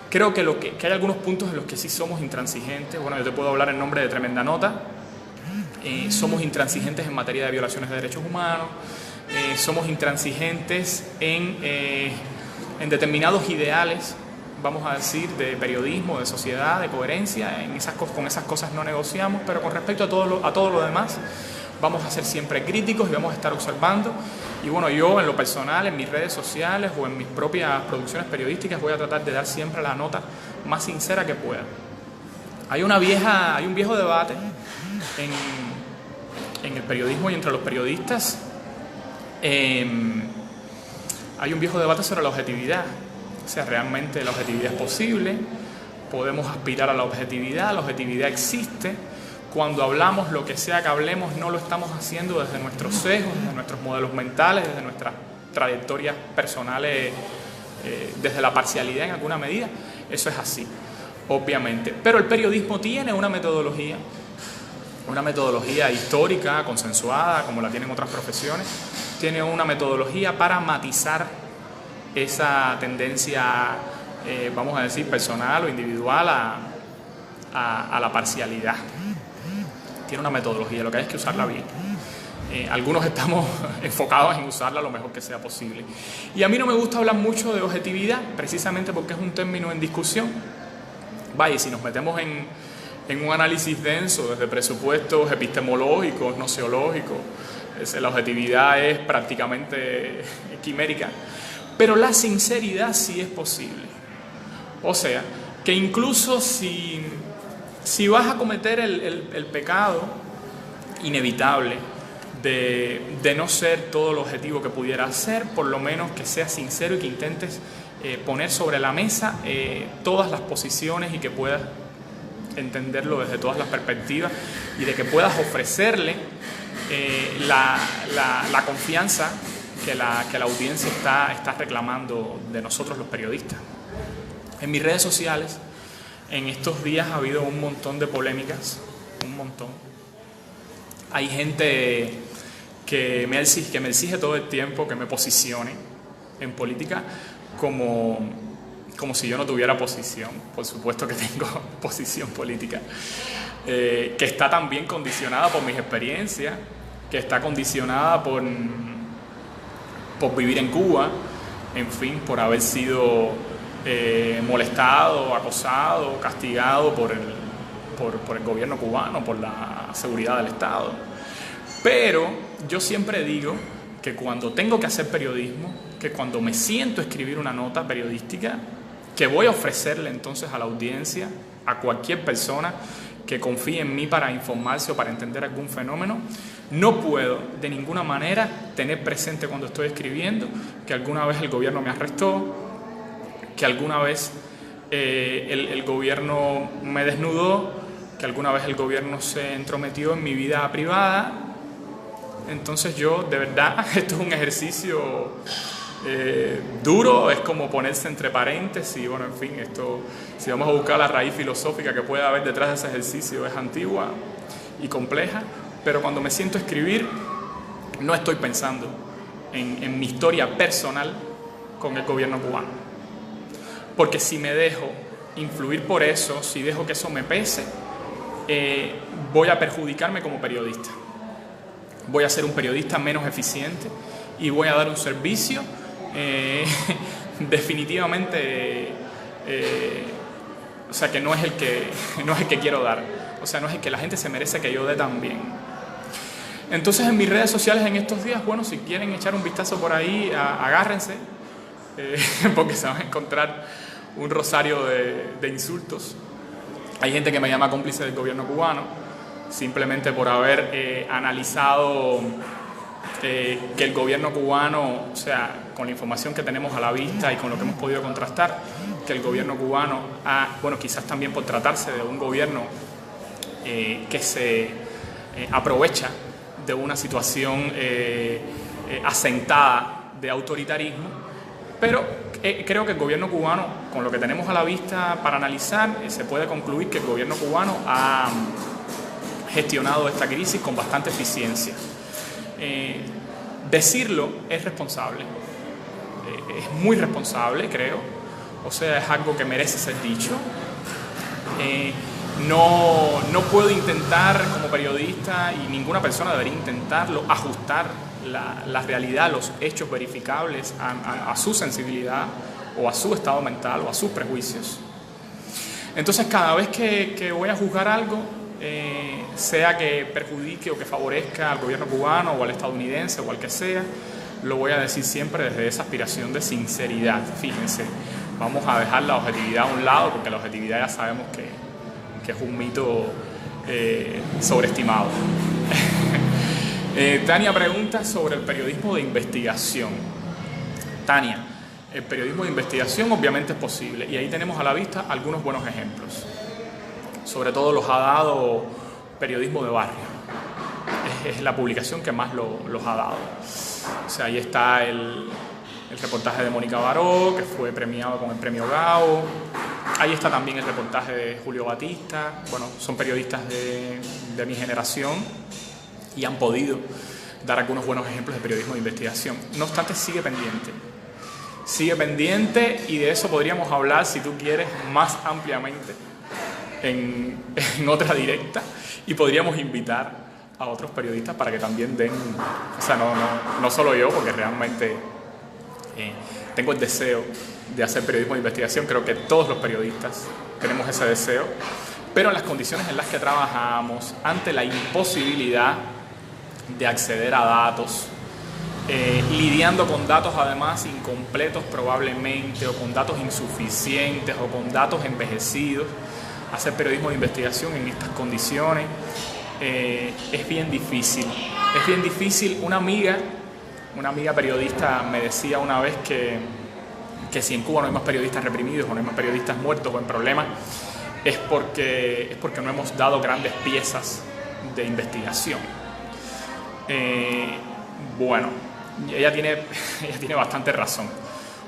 Creo que hay algunos puntos en los que sí somos intransigentes. Bueno, yo te puedo hablar en nombre de Tremenda Nota. Somos intransigentes en materia de violaciones de derechos humanos. Somos intransigentes en determinados ideales, vamos a decir, de periodismo, de sociedad, de coherencia. Con esas cosas no negociamos, pero con respecto a todo lo demás, vamos a ser siempre críticos y vamos a estar observando. Y bueno, yo en lo personal, en mis redes sociales o en mis propias producciones periodísticas, voy a tratar de dar siempre la nota más sincera que pueda. Hay un viejo debate en el periodismo y entre los periodistas. Hay un viejo debate sobre la objetividad. O sea, realmente la objetividad es posible, podemos aspirar a la objetividad existe. Cuando hablamos lo que sea que hablemos, no lo estamos haciendo desde nuestros sesgos, desde nuestros modelos mentales, desde nuestras trayectorias personales, desde la parcialidad en alguna medida. Eso es así, obviamente. Pero el periodismo tiene una metodología histórica, consensuada, como la tienen otras profesiones. Tiene una metodología para matizar esa tendencia, vamos a decir, personal o individual a la parcialidad. Tiene una metodología, lo que hay es que usarla bien. Algunos estamos enfocados en usarla lo mejor que sea posible. Y a mí no me gusta hablar mucho de objetividad, precisamente porque es un término en discusión. Vaya, si nos metemos en un análisis denso, desde presupuestos epistemológicos, nociológicos, la objetividad es prácticamente quimérica. Pero la sinceridad sí es posible. O sea, que incluso si vas a cometer el pecado inevitable de no ser todo lo objetivo que pudieras ser, por lo menos que seas sincero y que intentes poner sobre la mesa todas las posiciones y que puedas entenderlo desde todas las perspectivas y de que puedas ofrecerle la confianza que la audiencia está reclamando de nosotros los periodistas. En mis redes sociales, en estos días ha habido un montón de polémicas, un montón. Hay gente que me exige todo el tiempo que me posicione en política como si yo no tuviera posición. Por supuesto que tengo posición política, que está también condicionada por mis experiencias, que está condicionada por vivir en Cuba, en fin, por haber sido molestado, acosado, castigado por el gobierno cubano, por la seguridad del Estado. Pero yo siempre digo que cuando tengo que hacer periodismo, que cuando me siento a escribir una nota periodística, que voy a ofrecerle entonces a la audiencia, a cualquier persona que confíe en mí para informarse o para entender algún fenómeno, no puedo de ninguna manera tener presente cuando estoy escribiendo que alguna vez el gobierno me arrestó, que alguna vez el gobierno me desnudó, que alguna vez el gobierno se entrometió en mi vida privada Entonces yo, de verdad, esto es un ejercicio duro, es como ponerse entre paréntesis y bueno, en fin, esto, si vamos a buscar la raíz filosófica que puede haber detrás de ese ejercicio, es antigua y compleja, pero cuando me siento a escribir, no estoy pensando en mi historia personal con el gobierno cubano. Porque si me dejo influir por eso, si dejo que eso me pese, voy a perjudicarme como periodista. Voy a ser un periodista menos eficiente y voy a dar un servicio definitivamente, o sea, que no es el que quiero dar. O sea, no es el que la gente se merece que yo dé también. Entonces, en mis redes sociales en estos días, bueno, si quieren echar un vistazo por ahí, agárrense, porque se van a encontrar un rosario de insultos. Hay gente que me llama cómplice del gobierno cubano, simplemente por haber analizado que el gobierno cubano, o sea, con la información que tenemos a la vista y con lo que hemos podido contrastar, que el gobierno cubano bueno, quizás también por tratarse de un gobierno que se aprovecha de una situación asentada de autoritarismo, pero creo que el gobierno cubano, con lo que tenemos a la vista para analizar, se puede concluir que el gobierno cubano ha gestionado esta crisis con bastante eficiencia. Decirlo es responsable, es muy responsable, creo, o sea, es algo que merece ser dicho. No puedo intentar como periodista, y ninguna persona debería intentarlo, ajustar la realidad, los hechos verificables a su sensibilidad o a su estado mental o a sus prejuicios. Entonces, cada vez que voy a juzgar algo, sea que perjudique o que favorezca al gobierno cubano o al estadounidense o al que sea, lo voy a decir siempre desde esa aspiración de sinceridad. Fíjense, vamos a dejar la objetividad a un lado, porque la objetividad ya sabemos que es un mito sobreestimado. Tania pregunta sobre el periodismo de investigación. Tania, el periodismo de investigación obviamente es posible, y ahí tenemos a la vista algunos buenos ejemplos. Sobre todo los ha dado Periodismo de Barrio. Es la publicación que más los ha dado. O sea, ahí está el reportaje de Mónica Baró, que fue premiado con el premio Gao. Ahí está también el reportaje de Julio Batista. Bueno, son periodistas de mi generación y han podido dar algunos buenos ejemplos de periodismo de investigación. No obstante, sigue pendiente. Sigue pendiente, y de eso podríamos hablar, si tú quieres, más ampliamente en otra directa, y podríamos invitar a otros periodistas para que también den, o sea, no solo yo, porque realmente tengo el deseo de hacer periodismo de investigación. Creo que todos los periodistas tenemos ese deseo, pero en las condiciones en las que trabajamos, ante la imposibilidad de acceder a datos, lidiando con datos además incompletos probablemente, o con datos insuficientes, o con datos envejecidos, hacer periodismo de investigación en estas condiciones es bien difícil. Es bien difícil. Una amiga periodista me decía una vez que si en Cuba no hay más periodistas reprimidos, o no hay más periodistas muertos o en problemas, es porque no hemos dado grandes piezas de investigación. Bueno, ella tiene bastante razón.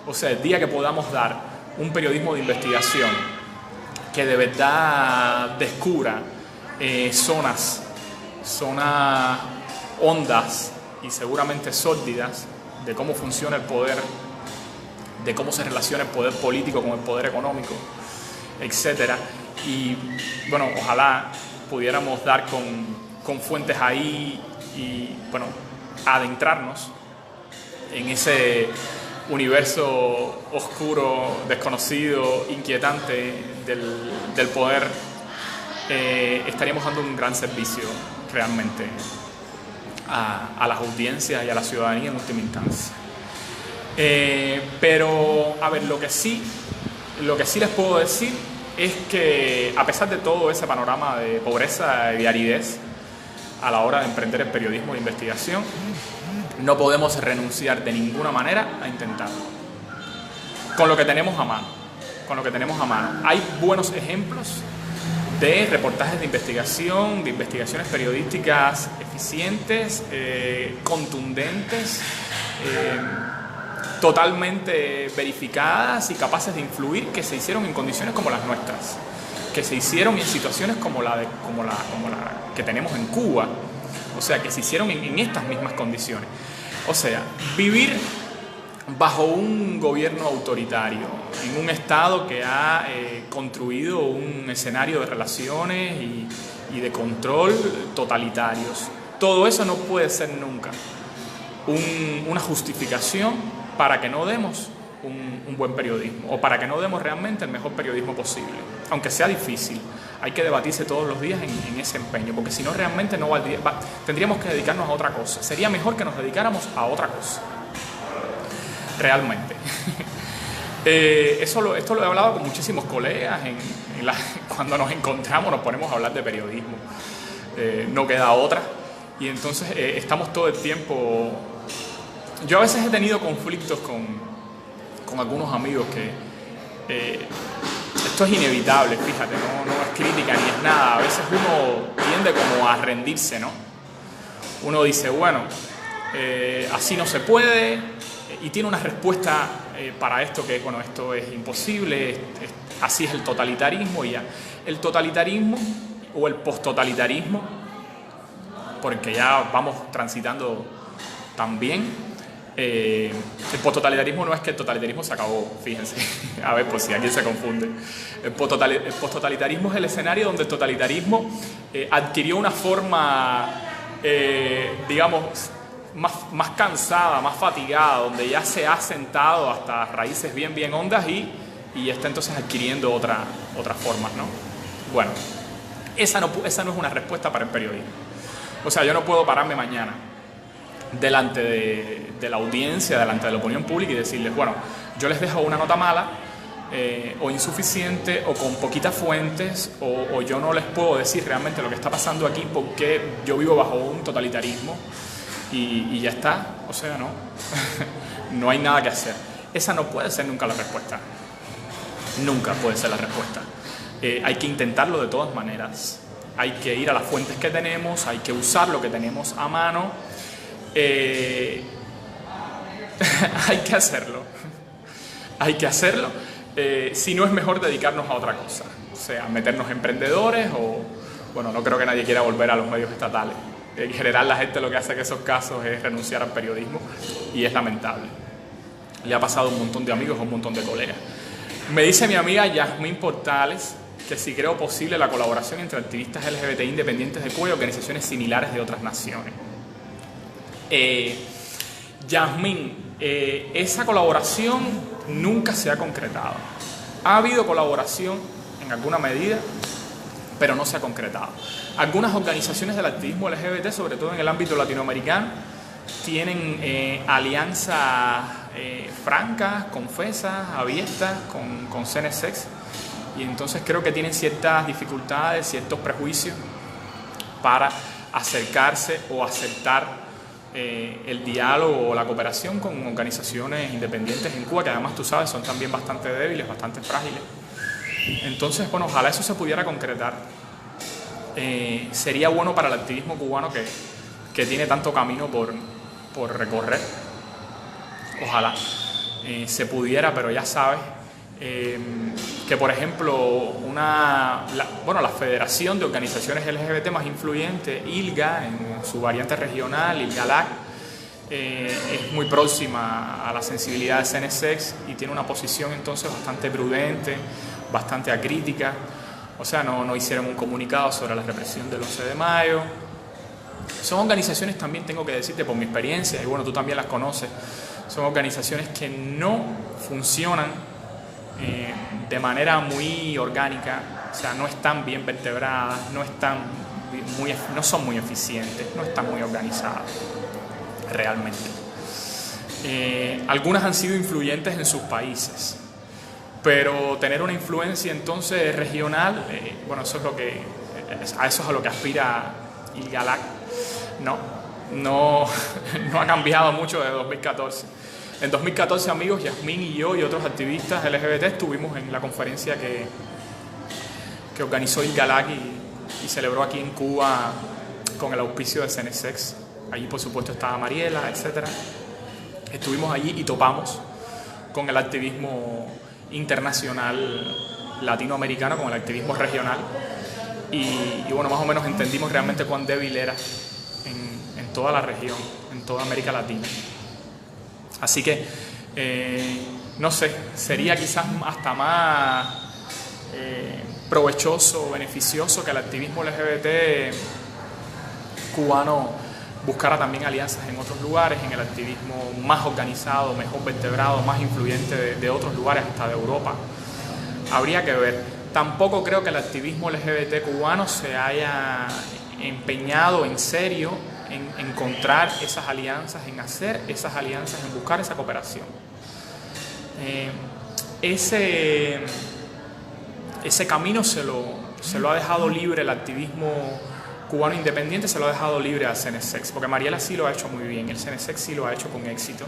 O sea, el día que podamos dar un periodismo de investigación que de verdad descubra zonas hondas y seguramente sórdidas de cómo funciona el poder, de cómo se relaciona el poder político con el poder económico, etcétera. Y bueno, ojalá pudiéramos dar con fuentes ahí y bueno, adentrarnos en ese universo oscuro, desconocido, inquietante del poder. Estaríamos dando un gran servicio realmente a las audiencias y a la ciudadanía en última instancia. Pero, a ver, lo que sí les puedo decir es que, a pesar de todo ese panorama de pobreza y de aridez a la hora de emprender el periodismo de investigación, no podemos renunciar de ninguna manera a intentarlo. Con lo que tenemos a mano. Hay buenos ejemplos de reportajes de investigaciones periodísticas eficientes, contundentes, totalmente verificadas y capaces de influir, que se hicieron en condiciones como las nuestras, que se hicieron en situaciones como la que tenemos en Cuba, o sea, que se hicieron en estas mismas condiciones. O sea, vivir bajo un gobierno autoritario, en un Estado que ha construido un escenario de relaciones y de control totalitarios. Todo eso no puede ser nunca una justificación para que no demos un buen periodismo, o para que no demos realmente el mejor periodismo posible. Aunque sea difícil, hay que debatirse todos los días en ese empeño, porque si no realmente tendríamos que dedicarnos a otra cosa. Sería mejor que nos dedicáramos a otra cosa. Realmente. Esto lo he hablado con muchísimos colegas cuando nos encontramos, nos ponemos a hablar de periodismo. No queda otra. Y entonces estamos todo el tiempo... Yo a veces he tenido conflictos con algunos amigos que... esto es inevitable, fíjate, no es crítica ni es nada. A veces uno tiende como a rendirse, ¿no? Uno dice, bueno, así no se puede... y tiene una respuesta para esto que, bueno, esto es imposible, así es el totalitarismo y ya. El totalitarismo o el posttotalitarismo, porque ya vamos transitando también, el posttotalitarismo no es que el totalitarismo se acabó, fíjense, a ver por si alguien se confunde. El posttotalitarismo es el escenario donde el totalitarismo adquirió una forma, digamos, más cansada, más fatigada, donde ya se ha sentado hasta raíces bien hondas y está entonces adquiriendo otras formas, ¿no? Bueno, esa no es una respuesta para el periodismo. O sea, yo no puedo pararme mañana delante de la audiencia, delante de la opinión pública y decirles, bueno, yo les dejo una nota mala o insuficiente o con poquitas fuentes o yo no les puedo decir realmente lo que está pasando aquí porque yo vivo bajo un totalitarismo. Y ya está, o sea, no, no hay nada que hacer. Esa no puede ser nunca la respuesta. Nunca puede ser la respuesta. Hay que intentarlo de todas maneras. Hay que ir a las fuentes que tenemos, hay que usar lo que tenemos a mano. Hay que hacerlo. Hay que hacerlo. Si no, es mejor dedicarnos a otra cosa. O sea, meternos emprendedores o... Bueno, no creo que nadie quiera volver a los medios estatales. En general la gente lo que hace en esos casos es renunciar al periodismo y es lamentable. Le ha pasado a un montón de amigos, a un montón de colegas. Me dice mi amiga Yasmín Portales que si creo posible la colaboración entre activistas LGBTI independientes de Cuba y organizaciones similares de otras naciones. Yasmín, esa colaboración nunca se ha concretado. Ha habido colaboración en alguna medida, pero no se ha concretado. Algunas organizaciones del activismo LGBT, sobre todo en el ámbito latinoamericano, tienen alianzas francas, confesas, abiertas con CNSX, y entonces creo que tienen ciertas dificultades, ciertos prejuicios para acercarse o aceptar el diálogo o la cooperación con organizaciones independientes en Cuba, que además tú sabes son también bastante débiles, bastante frágiles. Entonces, bueno, ojalá eso se pudiera concretar. Sería bueno para el activismo cubano que tiene tanto camino por recorrer. Ojalá se pudiera, pero ya sabes que, por ejemplo, la Federación de Organizaciones LGBT más influyente, ILGA, en su variante regional, ILGALAC, es muy próxima a la sensibilidad de CNSX y tiene una posición entonces bastante prudente, bastante acrítica. O sea, no hicieron un comunicado sobre la represión del 11 de mayo. Son organizaciones, también tengo que decirte por mi experiencia, y bueno, tú también las conoces, son organizaciones que no funcionan de manera muy orgánica, o sea, no están bien vertebradas, no son muy eficientes, no están muy organizadas realmente. Algunas han sido influyentes en sus países, pero tener una influencia entonces regional, bueno, eso es a lo que aspira ILGALAC. No ha cambiado mucho desde 2014. En 2014, amigos, Yasmín y yo y otros activistas LGBT estuvimos en la conferencia que organizó Ilgalak y celebró aquí en Cuba con el auspicio de CENESEX. Allí por supuesto estaba Mariela, etc. Estuvimos allí y topamos con el activismo internacional latinoamericano, con el activismo regional, y bueno, más o menos entendimos realmente cuán débil era en toda la región, en toda América Latina. Así que, no sé, sería quizás hasta más provechoso, beneficioso que el activismo LGBT cubano buscara también alianzas en otros lugares, en el activismo más organizado, mejor vertebrado, más influyente de otros lugares, hasta de Europa. Habría que ver. Tampoco creo que el activismo LGBT cubano se haya empeñado en serio en encontrar esas alianzas, en hacer esas alianzas, en buscar esa cooperación. Ese camino se lo ha dejado libre el activismo cubano independiente, se lo ha dejado libre al CENESEX, porque Mariela sí lo ha hecho muy bien, el CENESEX sí lo ha hecho con éxito.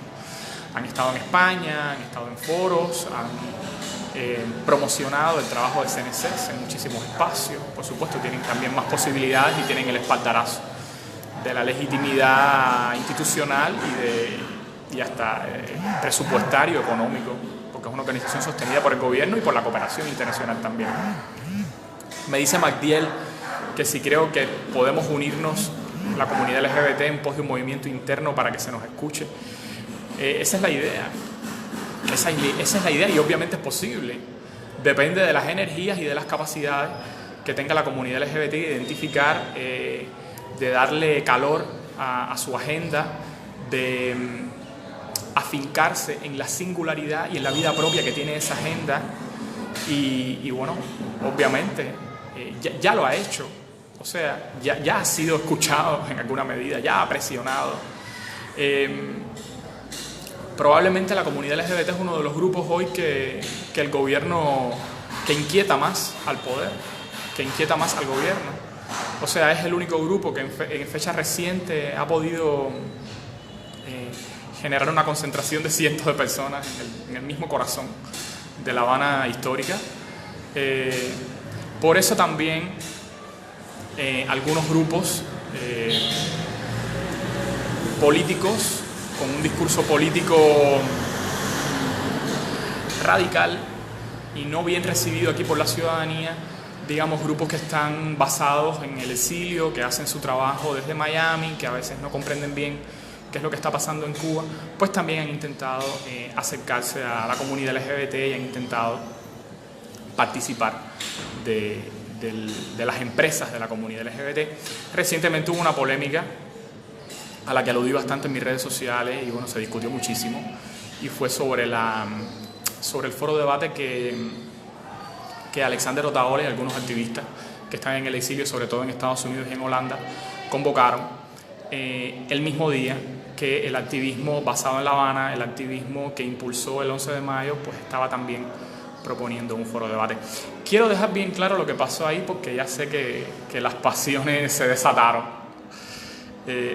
Han estado en España, han estado en foros, han promocionado el trabajo de CENESEX en muchísimos espacios. Por supuesto, tienen también más posibilidades y tienen el espaldarazo de la legitimidad institucional y hasta presupuestario, económico, porque es una organización sostenida por el gobierno y por la cooperación internacional también. Me dice Magdiel que si creo que podemos unirnos la comunidad LGBT en pos de un movimiento interno para que se nos escuche. Esa es la idea. Esa es la idea, y obviamente es posible. Depende de las energías y de las capacidades que tenga la comunidad LGBT de identificar, de darle calor a su agenda, de afincarse en la singularidad y en la vida propia que tiene esa agenda. Y bueno, obviamente ya lo ha hecho. O sea, ya ha sido escuchado en alguna medida, ya ha presionado. Probablemente la comunidad LGBT es uno de los grupos hoy que el gobierno, que inquieta más al poder, que inquieta más al gobierno. O sea, es el único grupo que en fecha reciente ha podido generar una concentración de cientos de personas en el mismo corazón de La Habana histórica. Por eso también algunos grupos políticos con un discurso político radical y no bien recibido aquí por la ciudadanía, digamos grupos que están basados en el exilio, que hacen su trabajo desde Miami, que a veces no comprenden bien qué es lo que está pasando en Cuba, pues también han intentado acercarse a la comunidad LGBT y han intentado participar de las empresas de la comunidad LGBT. Recientemente hubo una polémica a la que aludí bastante en mis redes sociales y bueno, se discutió muchísimo, y fue sobre el foro de debate que Alexander Otaola y algunos activistas que están en el exilio, sobre todo en Estados Unidos y en Holanda, convocaron el mismo día que el activismo basado en La Habana, el activismo que impulsó el 11 de mayo, pues estaba también proponiendo un foro de debate. Quiero dejar bien claro lo que pasó ahí, porque ya sé que las pasiones se desataron.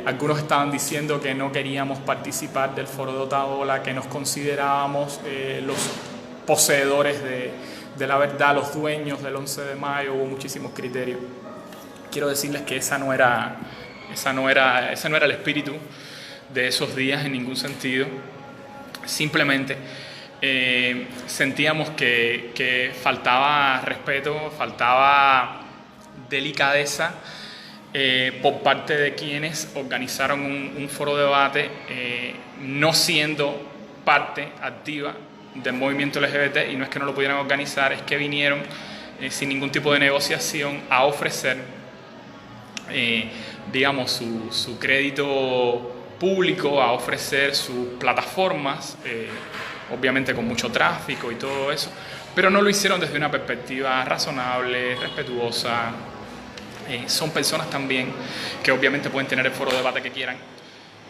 Algunos estaban diciendo que no queríamos participar del foro de Otaola, que nos considerábamos los poseedores de la verdad, los dueños del 11 de mayo, hubo muchísimos criterios. Quiero decirles que ese no era el espíritu de esos días en ningún sentido. Simplemente sentíamos que faltaba respeto, faltaba delicadeza por parte de quienes organizaron un foro de debate, no siendo parte activa del movimiento LGBT, y no es que no lo pudieran organizar, es que vinieron sin ningún tipo de negociación a ofrecer, digamos, su crédito público, a ofrecer sus plataformas, obviamente con mucho tráfico y todo eso, pero no lo hicieron desde una perspectiva razonable, respetuosa. Son personas también que obviamente pueden tener el foro de debate que quieran,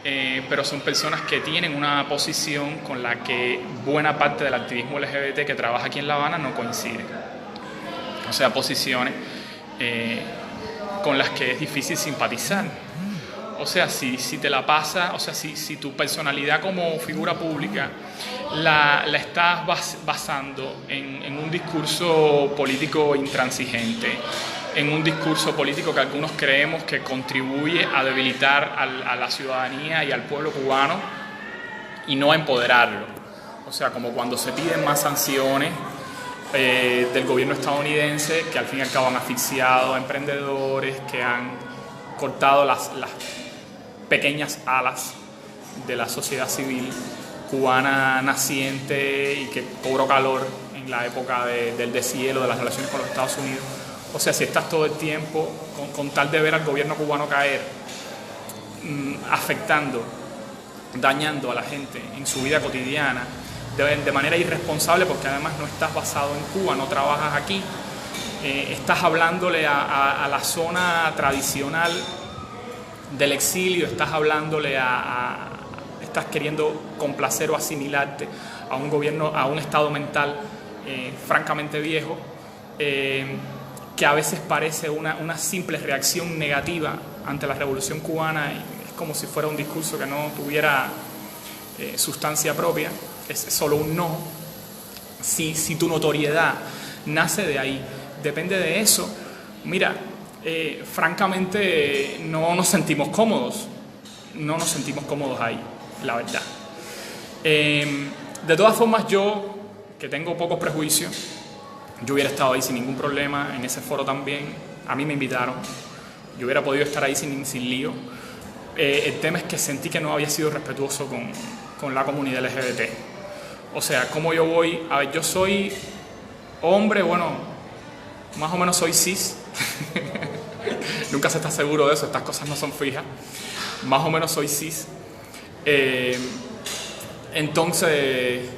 pero son personas que tienen una posición con la que buena parte del activismo LGBT que trabaja aquí en La Habana no coincide. O sea, posiciones con las que es difícil simpatizar. O sea, si te la pasa, o sea, si tu personalidad como figura pública la estás basando en un discurso político intransigente, en un discurso político que algunos creemos que contribuye a debilitar a la ciudadanía y al pueblo cubano y no a empoderarlo. O sea, como cuando se piden más sanciones del gobierno estadounidense, que al fin y al cabo han asfixiado a emprendedores, que han cortado las pequeñas alas de la sociedad civil cubana naciente y que cobró calor en la época del deshielo de las relaciones con los Estados Unidos. O sea, si estás todo el tiempo con tal de ver al gobierno cubano caer, afectando, dañando a la gente en su vida cotidiana, de manera irresponsable, porque además no estás basado en Cuba, no trabajas aquí, estás hablándole a la zona tradicional del exilio, estás hablándole estás queriendo complacer o asimilarte a un gobierno, a un estado mental francamente viejo, que a veces parece una simple reacción negativa ante la revolución cubana, y es como si fuera un discurso que no tuviera sustancia propia, es solo un no. Si tu notoriedad nace de ahí, depende de eso, mira, francamente no nos sentimos cómodos, ahí, la verdad. De todas formas, yo, que tengo pocos prejuicios, yo hubiera estado ahí sin ningún problema, en ese foro también, a mí me invitaron, yo hubiera podido estar ahí sin lío. El tema es que sentí que no había sido respetuoso con la comunidad LGBT. O sea, ¿cómo yo voy? A ver, yo soy hombre, bueno, más o menos soy cis. Nunca se está seguro de eso, estas cosas no son fijas. Más o menos soy cis. Entonces,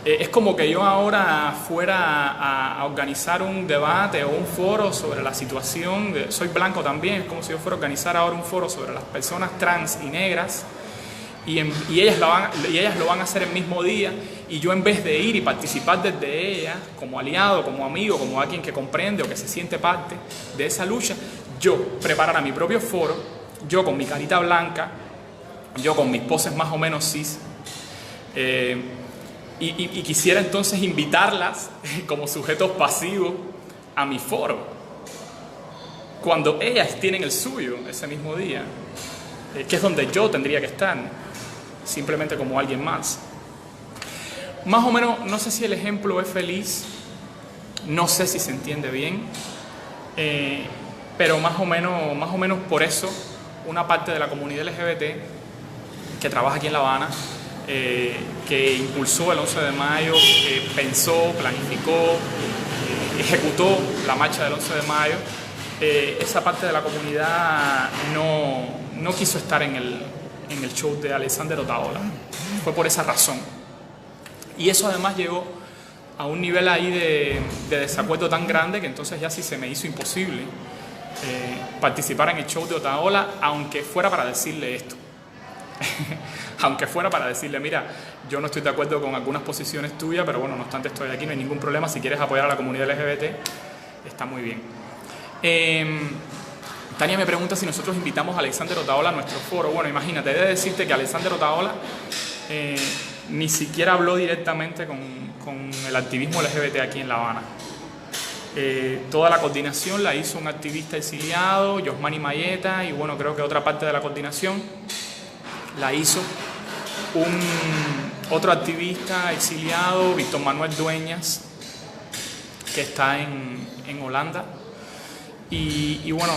es como que yo ahora fuera a organizar un debate o un foro sobre la situación, soy blanco también, es como si yo fuera a organizar ahora un foro sobre las personas trans y negras, y ellas lo van a hacer el mismo día, y yo, en vez de ir y participar desde ellas, como aliado, como amigo, como alguien que comprende o que se siente parte de esa lucha, yo preparara mi propio foro, yo con mi carita blanca, yo con mis poses más o menos cis, y quisiera entonces invitarlas como sujetos pasivos a mi foro, cuando ellas tienen el suyo ese mismo día, que es donde yo tendría que estar, simplemente como alguien más. Más o menos, no sé si el ejemplo es feliz, no sé si se entiende bien, pero más o menos por eso una parte de la comunidad LGBT que trabaja aquí en La Habana, que impulsó el 11 de mayo, pensó, planificó, ejecutó la marcha del 11 de mayo, esa parte de la comunidad no quiso estar en el show de Alexander Otaola. Fue por esa razón. Y eso además llegó a un nivel ahí de desacuerdo tan grande que entonces ya sí se me hizo imposible participar en el show de Otaola, aunque fuera para decirle esto. Aunque fuera para decirle, mira, yo no estoy de acuerdo con algunas posiciones tuyas, pero bueno, no obstante estoy aquí, no hay ningún problema, si quieres apoyar a la comunidad LGBT, está muy bien. Tania me pregunta si nosotros invitamos a Alexander Otaola a nuestro foro. Bueno, imagínate, he de decirte que Alexander Otaola ni siquiera habló directamente con el activismo LGBT aquí en La Habana. Toda la coordinación la hizo un activista exiliado, Yosmani Mayeta, y bueno, creo que otra parte de la coordinación la hizo otro activista exiliado, Víctor Manuel Dueñas, que está en Holanda. Y bueno,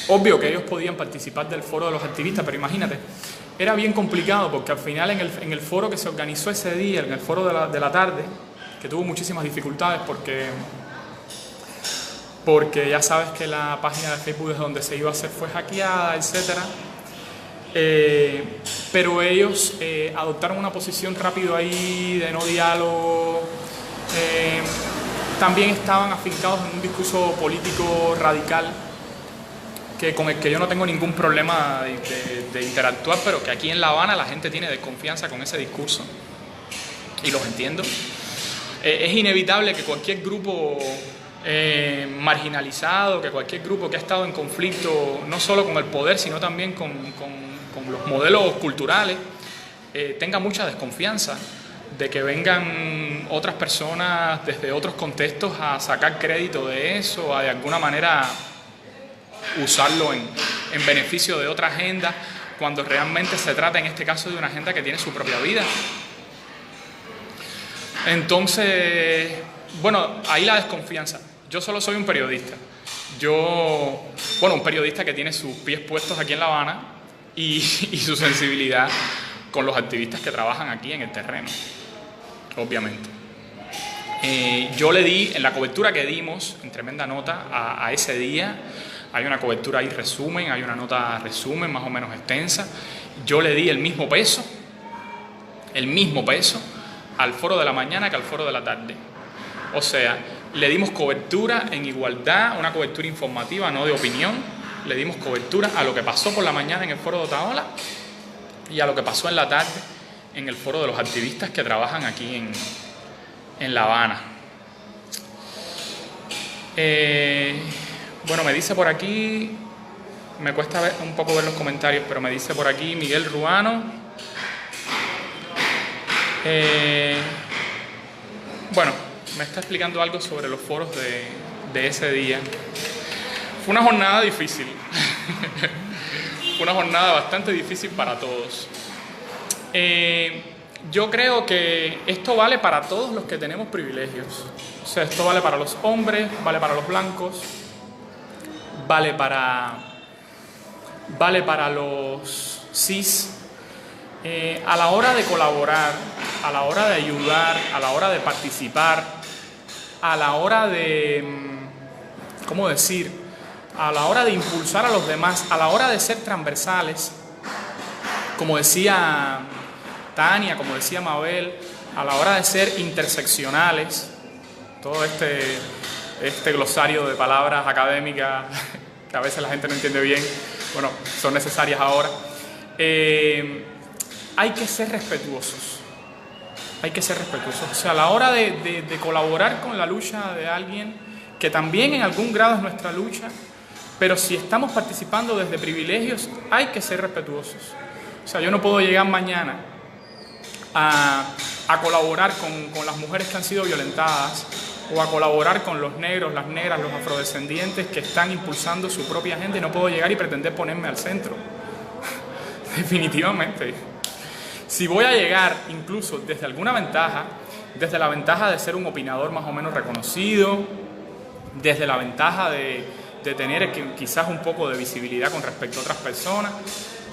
obvio que ellos podían participar del foro de los activistas, pero imagínate, era bien complicado porque al final en el foro que se organizó ese día, en el foro de la tarde, que tuvo muchísimas dificultades porque ya sabes que la página de Facebook desde donde se iba a hacer fue hackeada, etcétera. Pero ellos adoptaron una posición rápido ahí de no diálogo. También estaban afincados en un discurso político radical con el que yo no tengo ningún problema de interactuar, pero que aquí en La Habana la gente tiene desconfianza con ese discurso y los entiendo. Es inevitable que cualquier grupo marginalizado, que cualquier grupo que ha estado en conflicto no solo con el poder, sino también con los modelos culturales, tenga mucha desconfianza de que vengan otras personas desde otros contextos a sacar crédito de eso, a de alguna manera usarlo en beneficio de otra agenda, cuando realmente se trata en este caso de una agenda que tiene su propia vida. Entonces, bueno, ahí la desconfianza. Yo solo soy un periodista. Un periodista que tiene sus pies puestos aquí en La Habana y su sensibilidad con los activistas que trabajan aquí en el terreno, obviamente. Yo le di, en la cobertura que dimos, en tremenda nota, a ese día, hay una cobertura ahí resumen, hay una nota resumen más o menos extensa, yo le di el mismo peso al foro de la mañana que al foro de la tarde. O sea, le dimos cobertura en igualdad, una cobertura informativa, no de opinión. Le dimos cobertura a lo que pasó por la mañana en el foro de Otaola y a lo que pasó en la tarde en el foro de los activistas que trabajan aquí en La Habana. Bueno, me dice por aquí, me cuesta un poco ver los comentarios, pero me dice por aquí Miguel Ruano. Bueno, me está explicando algo sobre los foros de ese día. Fue una jornada difícil. Fue una jornada bastante difícil para todos. Yo creo que esto vale para todos los que tenemos privilegios. O sea, esto vale para los hombres, vale para los blancos, vale para los cis. A la hora de colaborar, a la hora de ayudar, a la hora de participar, a la hora de, ¿cómo decir?, a la hora de impulsar a los demás, a la hora de ser transversales, como decía Tania, como decía Mabel, a la hora de ser interseccionales, todo este glosario de palabras académicas que a veces la gente no entiende bien, bueno, son necesarias ahora. Hay que ser respetuosos. Hay que ser respetuosos. O sea, a la hora de colaborar con la lucha de alguien, que también en algún grado es nuestra lucha, pero si estamos participando desde privilegios, hay que ser respetuosos. O sea, yo no puedo llegar mañana a colaborar con las mujeres que han sido violentadas o a colaborar con los negros, las negras, los afrodescendientes que están impulsando su propia agenda y no puedo llegar y pretender ponerme al centro. Definitivamente. Si voy a llegar incluso desde alguna ventaja, desde la ventaja de ser un opinador más o menos reconocido, desde la ventaja de tener quizás un poco de visibilidad con respecto a otras personas,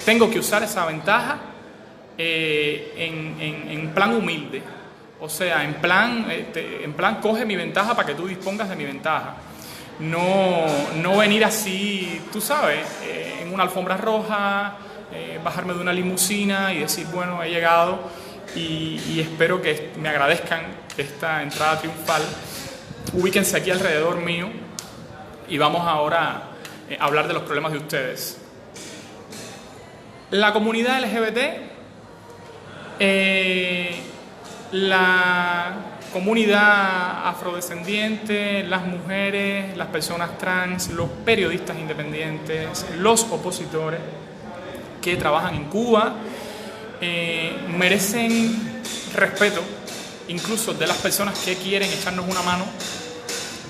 tengo que usar esa ventaja en plan humilde. O sea, en plan coge mi ventaja para que tú dispongas de mi ventaja. No venir así, tú sabes, en una alfombra roja, bajarme de una limusina y decir, bueno, he llegado y espero que me agradezcan esta entrada triunfal. Ubíquense aquí alrededor mío y vamos ahora a hablar de los problemas de ustedes. La comunidad LGBT, la comunidad afrodescendiente, las mujeres, las personas trans, los periodistas independientes, los opositores que trabajan en Cuba, merecen respeto, incluso de las personas que quieren echarnos una mano,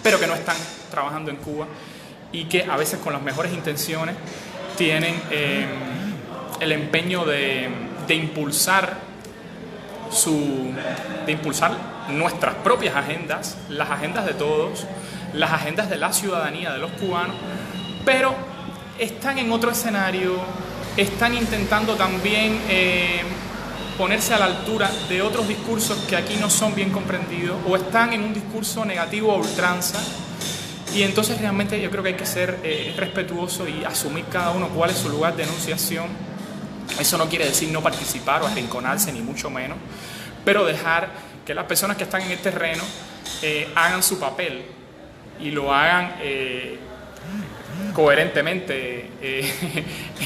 pero que no están trabajando en Cuba y que a veces con las mejores intenciones tienen el empeño de impulsar nuestras propias agendas, las agendas de todos, las agendas de la ciudadanía de los cubanos, pero están en otro escenario, están intentando también ponerse a la altura de otros discursos que aquí no son bien comprendidos o están en un discurso negativo a ultranza, y entonces realmente yo creo que hay que ser respetuoso y asumir cada uno cuál es su lugar de enunciación. Eso no quiere decir no participar o arrinconarse, ni mucho menos, pero dejar que las personas que están en el terreno hagan su papel y lo hagan coherentemente,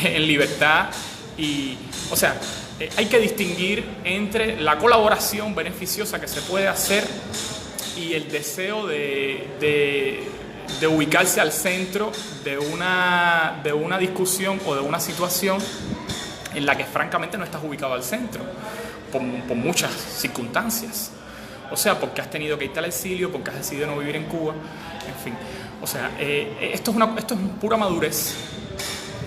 en libertad. Y, o sea, hay que distinguir entre la colaboración beneficiosa que se puede hacer y el deseo de ubicarse al centro de una discusión o de una situación en la que francamente no estás ubicado al centro. por muchas circunstancias. O sea, porque has tenido que irte al exilio, porque has decidido no vivir en Cuba, en fin. O sea, esto es pura madurez.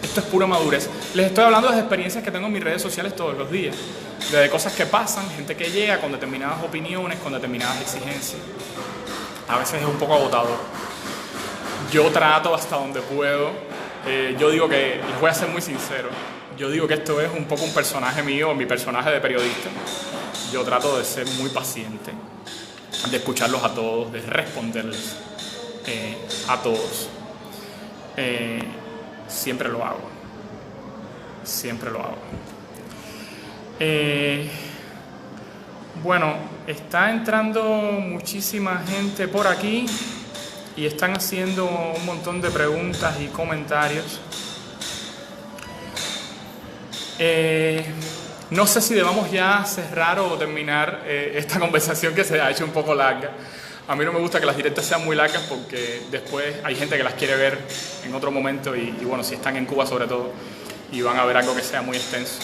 Esto es pura madurez. Les estoy hablando de experiencias que tengo en mis redes sociales todos los días. De cosas que pasan, gente que llega con determinadas opiniones, con determinadas exigencias. A veces es un poco agotador. Yo trato hasta donde puedo. Yo digo que, les voy a ser muy sincero, yo digo que esto es un poco un personaje mío, mi personaje de periodista. Yo trato de ser muy paciente, de escucharlos a todos, de responderles a todos. Siempre lo hago. Siempre lo hago. Bueno, está entrando muchísima gente por aquí y están haciendo un montón de preguntas y comentarios. No sé si debamos ya cerrar o terminar esta conversación que se ha hecho un poco larga. A mí no me gusta que las directas sean muy largas porque después hay gente que las quiere ver en otro momento y bueno, si están en Cuba sobre todo y van a ver algo que sea muy extenso,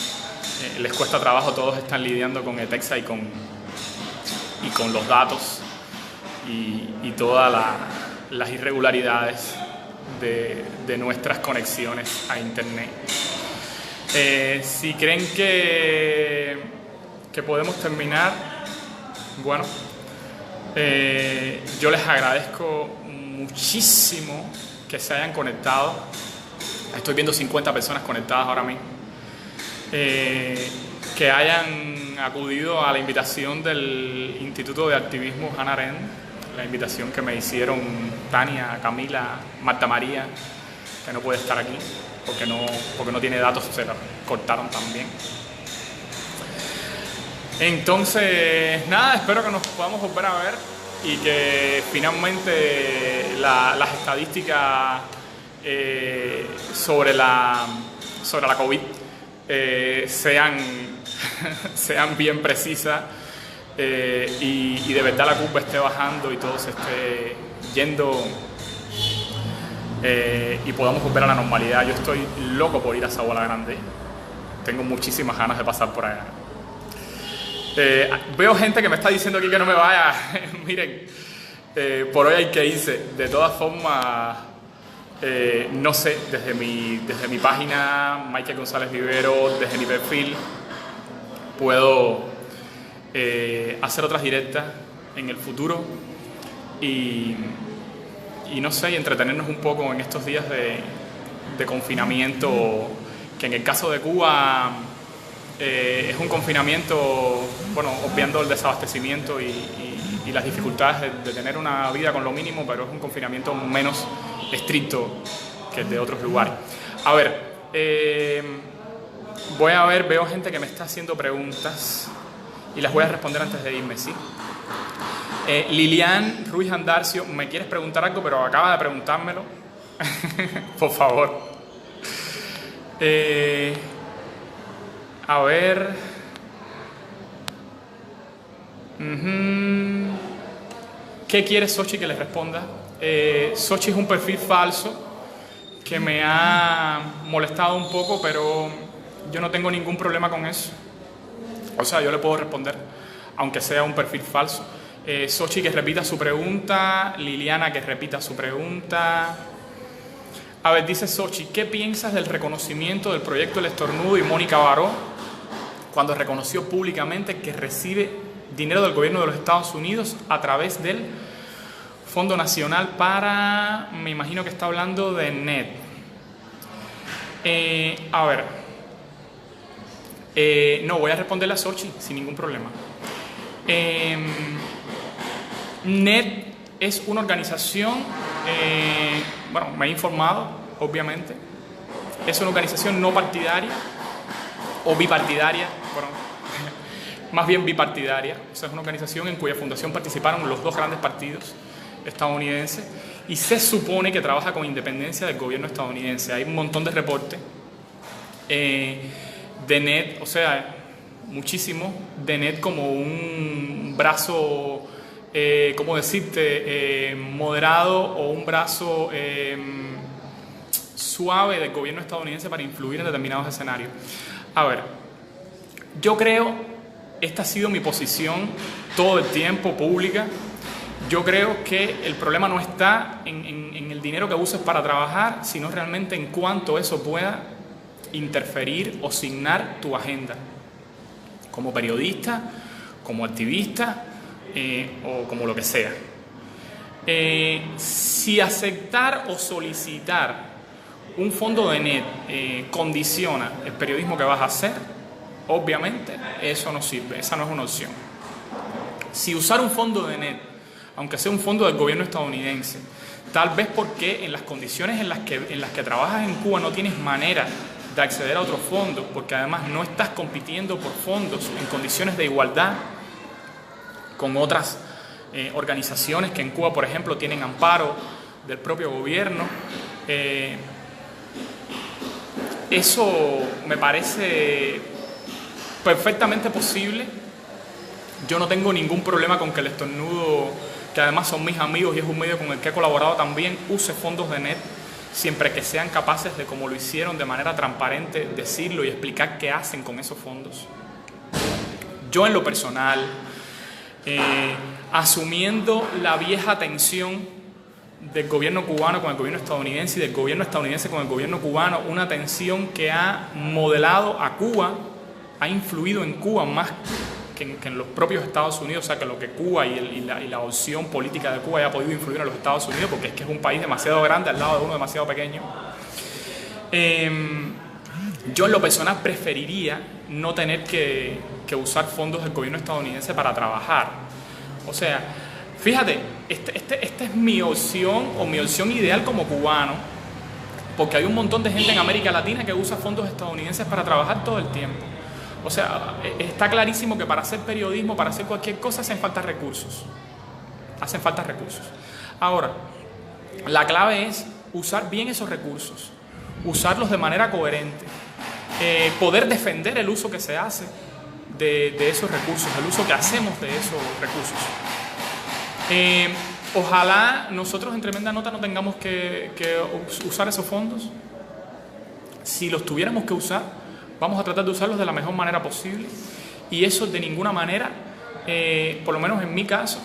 les cuesta trabajo, todos están lidiando con ETEXA y con los datos y todas las irregularidades de nuestras conexiones a internet. Si creen que podemos terminar, bueno, yo les agradezco muchísimo que se hayan conectado. Estoy viendo 50 personas conectadas ahora mismo. Que hayan acudido a la invitación del Instituto de Activismo Hannah Arendt, la invitación que me hicieron Tania, Camila, Marta María, que no puede estar aquí porque no tiene datos, se la cortaron también. Entonces, nada, espero que nos podamos volver a ver y que finalmente las estadísticas sobre la COVID sean bien precisas y de verdad la curva esté bajando y todo se esté yendo y podamos volver a la normalidad. Yo estoy loco por ir a Sabana Grande. Tengo muchísimas ganas de pasar por allá. Veo gente que me está diciendo aquí que no me vaya. Miren, por hoy hay que irse. De todas formas, no sé, desde mi página, Michael González Vivero, desde mi perfil, puedo hacer otras directas en el futuro y no sé, y entretenernos un poco en estos días de confinamiento, que en el caso de Cuba es un confinamiento, bueno, obviando el desabastecimiento y las dificultades de tener una vida con lo mínimo, pero es un confinamiento menos estricto que el de otros lugares. A ver, veo gente que me está haciendo preguntas y las voy a responder antes de irme, ¿sí? Lilian Ruiz Andarcio, ¿me quieres preguntar algo? Pero acaba de preguntármelo. Por favor. A ver. ¿Qué quiere Xochitl que le responda? Xochitl es un perfil falso que me ha molestado un poco, pero yo no tengo ningún problema con eso. O sea, yo le puedo responder, aunque sea un perfil falso. Xochitl que repita su pregunta, Liliana que repita su pregunta. A ver, dice Xochitl, ¿qué piensas del reconocimiento del proyecto El Estornudo y Mónica Baró cuando reconoció públicamente que recibe dinero del gobierno de los Estados Unidos a través del Fondo Nacional para, me imagino que está hablando de NED? A ver, no, voy a responderle a Xochitl sin ningún problema. NED es una organización, bueno, me he informado, obviamente, es una organización no partidaria o bipartidaria, bueno, más bien bipartidaria. O sea, es una organización en cuya fundación participaron los dos grandes partidos estadounidenses y se supone que trabaja con independencia del gobierno estadounidense. Hay un montón de reportes de NED, o sea, muchísimo de NED como un brazo, ¿cómo decirte?, moderado o un brazo suave del gobierno estadounidense para influir en determinados escenarios. A ver, yo creo esta ha sido mi posición todo el tiempo pública. Yo creo que el problema no está en el dinero que uses para trabajar, sino realmente en cuánto eso pueda interferir o signar tu agenda como periodista, como activista o como lo que sea. Si aceptar o solicitar un fondo de NET condiciona el periodismo que vas a hacer, obviamente eso no sirve, esa no es una opción. Si usar un fondo de NET, aunque sea un fondo del gobierno estadounidense, tal vez porque en las condiciones en las que trabajas en Cuba no tienes manera de acceder a otros fondos, porque además no estás compitiendo por fondos en condiciones de igualdad con otras organizaciones que en Cuba, por ejemplo, tienen amparo del propio gobierno. Eso me parece perfectamente posible. Yo no tengo ningún problema con que El Estornudo, que además son mis amigos y es un medio con el que he colaborado también, use fondos de NET, siempre que sean capaces de, como lo hicieron de manera transparente, decirlo y explicar qué hacen con esos fondos. Yo en lo personal, asumiendo la vieja tensión del gobierno cubano con el gobierno estadounidense y del gobierno estadounidense con el gobierno cubano, una tensión que ha modelado a Cuba, ha influido en Cuba más que en los propios Estados Unidos, o sea, que lo que Cuba y la opción política de Cuba haya podido influir en los Estados Unidos, porque es que es un país demasiado grande al lado de uno demasiado pequeño. Yo en lo personal preferiría no tener que usar fondos del gobierno estadounidense para trabajar. O sea, fíjate, esta es mi opción o mi opción ideal como cubano, porque hay un montón de gente en América Latina que usa fondos estadounidenses para trabajar todo el tiempo. O sea, está clarísimo que para hacer periodismo, para hacer cualquier cosa, hacen falta recursos. Hacen falta recursos. Ahora, la clave es usar bien esos recursos, usarlos de manera coherente, poder defender el uso que se hace de esos recursos, el uso que hacemos de esos recursos. Ojalá nosotros en Tremenda Nota no tengamos que usar esos fondos. Si los tuviéramos que usar, vamos a tratar de usarlos de la mejor manera posible, y eso de ninguna manera, por lo menos en mi caso,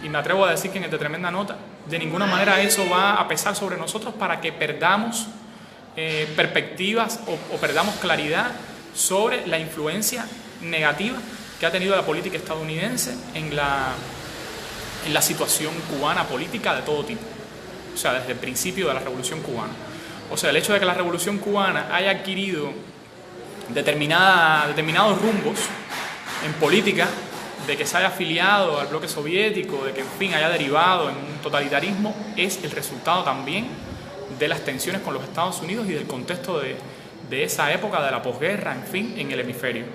y me atrevo a decir que en el de Tremenda Nota, de ninguna manera eso va a pesar sobre nosotros para que perdamos perspectivas o perdamos claridad sobre la influencia negativa que ha tenido la política estadounidense en la situación cubana política de todo tipo, o sea, desde el principio de la Revolución Cubana. O sea, el hecho de que la Revolución Cubana haya adquirido determinados rumbos en política, de que se haya afiliado al bloque soviético, de que en fin haya derivado en un totalitarismo, es el resultado también de las tensiones con los Estados Unidos y del contexto de esa época de la posguerra, en fin, en el hemisferio.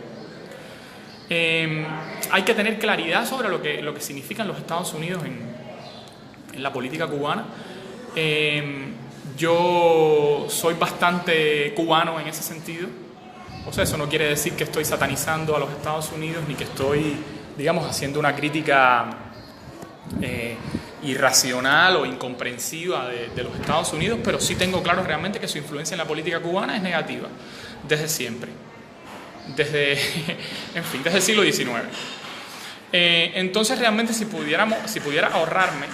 Hay que tener claridad sobre lo que significan los Estados Unidos en la política cubana. Yo soy bastante cubano en ese sentido. O sea, eso no quiere decir que estoy satanizando a los Estados Unidos ni que estoy, digamos, haciendo una crítica irracional o incomprensiva de los Estados Unidos, pero sí tengo claro realmente que su influencia en la política cubana es negativa, desde siempre, desde el siglo XIX. Entonces, realmente, si pudiera ahorrarme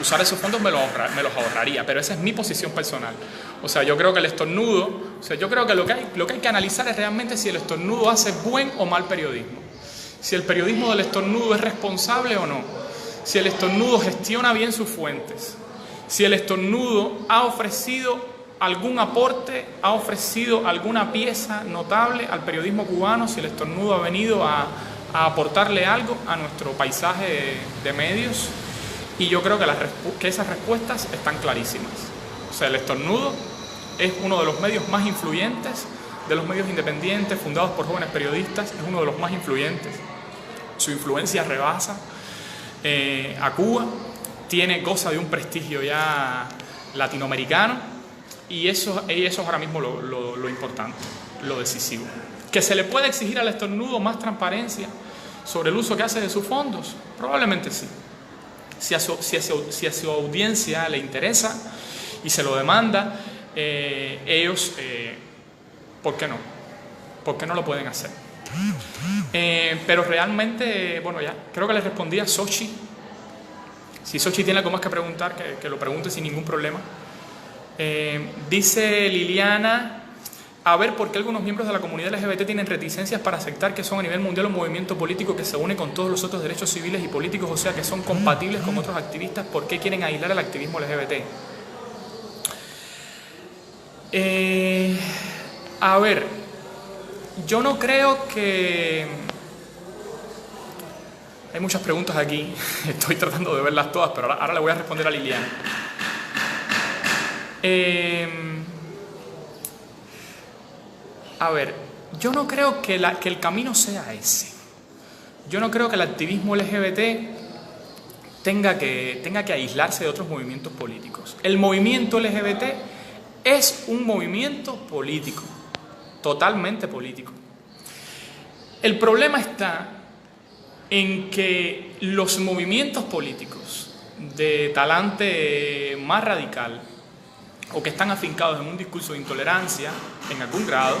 usar esos fondos, me los ahorraría, pero esa es mi posición personal. O sea, yo creo que el estornudo, yo creo que lo que hay que analizar es realmente si el estornudo hace buen o mal periodismo, si el periodismo del estornudo es responsable o no, si el estornudo gestiona bien sus fuentes, si el estornudo ha ofrecido algún aporte, ha ofrecido alguna pieza notable al periodismo cubano, si el estornudo ha venido a aportarle algo a nuestro paisaje de medios. Y yo creo que esas respuestas están clarísimas. O sea, el estornudo es uno de los medios más influyentes, de los medios independientes fundados por jóvenes periodistas, es uno de los más influyentes. Su influencia rebasa a Cuba, goza de un prestigio ya latinoamericano, y eso es ahora mismo lo importante, lo decisivo. ¿Que se le puede exigir al estornudo más transparencia sobre el uso que hace de sus fondos? Probablemente sí. Si a su audiencia le interesa y se lo demanda, ellos, ¿por qué no? ¿Por qué no lo pueden hacer? Pero realmente, bueno, ya, creo que le respondí a Xochitl. Si Xochitl tiene algo más que preguntar, que lo pregunte sin ningún problema. Dice Liliana, a ver por qué algunos miembros de la comunidad LGBT tienen reticencias para aceptar que son a nivel mundial un movimiento político que se une con todos los otros derechos civiles y políticos, o sea que son compatibles con otros activistas. ¿Por qué quieren aislar el activismo LGBT? A ver, yo no creo que... Hay muchas preguntas aquí, estoy tratando de verlas todas, pero ahora le voy a responder a Liliana. A ver, yo no creo que el camino sea ese. Yo no creo que el activismo LGBT tenga que aislarse de otros movimientos políticos. El movimiento LGBT es un movimiento político, totalmente político. El problema está en que los movimientos políticos de talante más radical o que están afincados en un discurso de intolerancia en algún grado,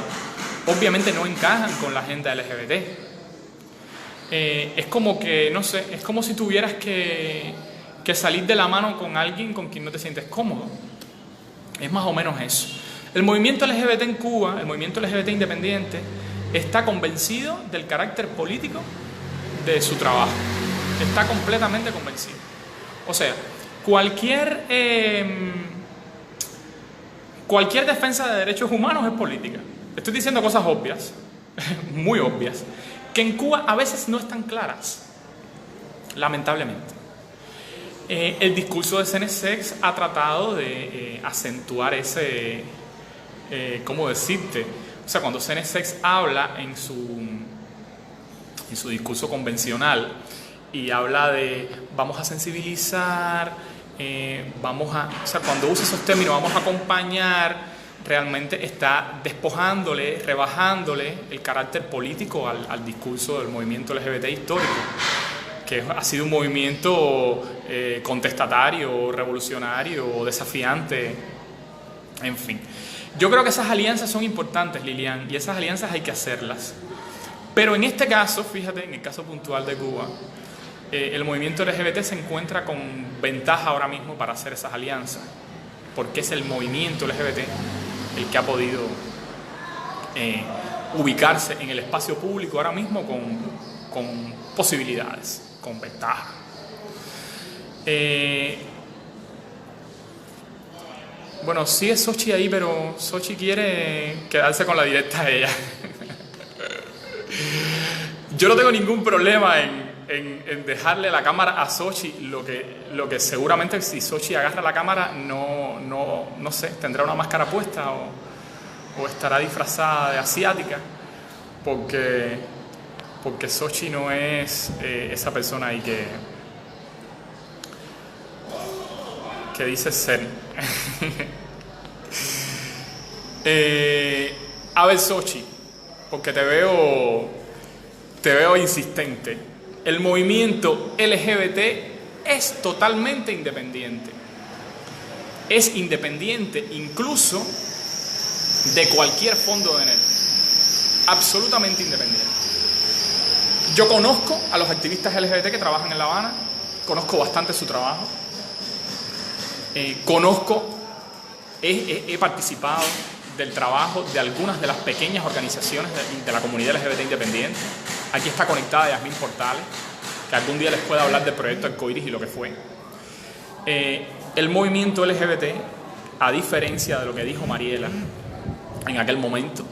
obviamente no encajan con la agenda LGBT. Es como que, no sé, es como si tuvieras que salir de la mano con alguien con quien no te sientes cómodo. Es más o menos eso. El movimiento LGBT en Cuba, el movimiento LGBT independiente, está convencido del carácter político de su trabajo. Está completamente convencido. O sea, cualquier defensa de derechos humanos es política. Estoy diciendo cosas obvias, muy obvias, que en Cuba a veces no están claras, lamentablemente. El discurso de CNSX ha tratado de acentuar ese, ¿cómo decirte? O sea, cuando CNSX habla en su discurso convencional y habla de vamos a sensibilizar, o sea, cuando usa esos términos, vamos a acompañar, realmente está despojándole, rebajándole el carácter político al discurso del movimiento LGBT histórico, que ha sido un movimiento contestatario, revolucionario, desafiante, en fin. Yo creo que esas alianzas son importantes, Lilian, y esas alianzas hay que hacerlas. Pero en este caso, fíjate, en el caso puntual de Cuba, el movimiento LGBT se encuentra con ventaja ahora mismo para hacer esas alianzas, porque es el movimiento LGBT el que ha podido ubicarse en el espacio público ahora mismo con posibilidades, con ventaja. Bueno, sí es Xochitl ahí, pero Xochitl quiere quedarse con la directa de ella. Yo no tengo ningún problema en dejarle la cámara a Xochitl, lo que seguramente si Xochitl agarra la cámara no sé, tendrá una máscara puesta o estará disfrazada de asiática, porque Xochitl no es esa persona ahí que dice ser. A ver, Xochitl, porque te veo insistente. El movimiento LGBT es totalmente independiente. Es independiente incluso de cualquier fondo de dinero. Absolutamente independiente. Yo conozco a los activistas LGBT que trabajan en La Habana, conozco bastante su trabajo. He participado del trabajo de algunas de las pequeñas organizaciones de la comunidad LGBT independiente. Aquí está conectada Yasmín Portales, que algún día les pueda hablar del proyecto Arcoiris y lo que fue. El movimiento LGBT, a diferencia de lo que dijo Mariela en aquel momento,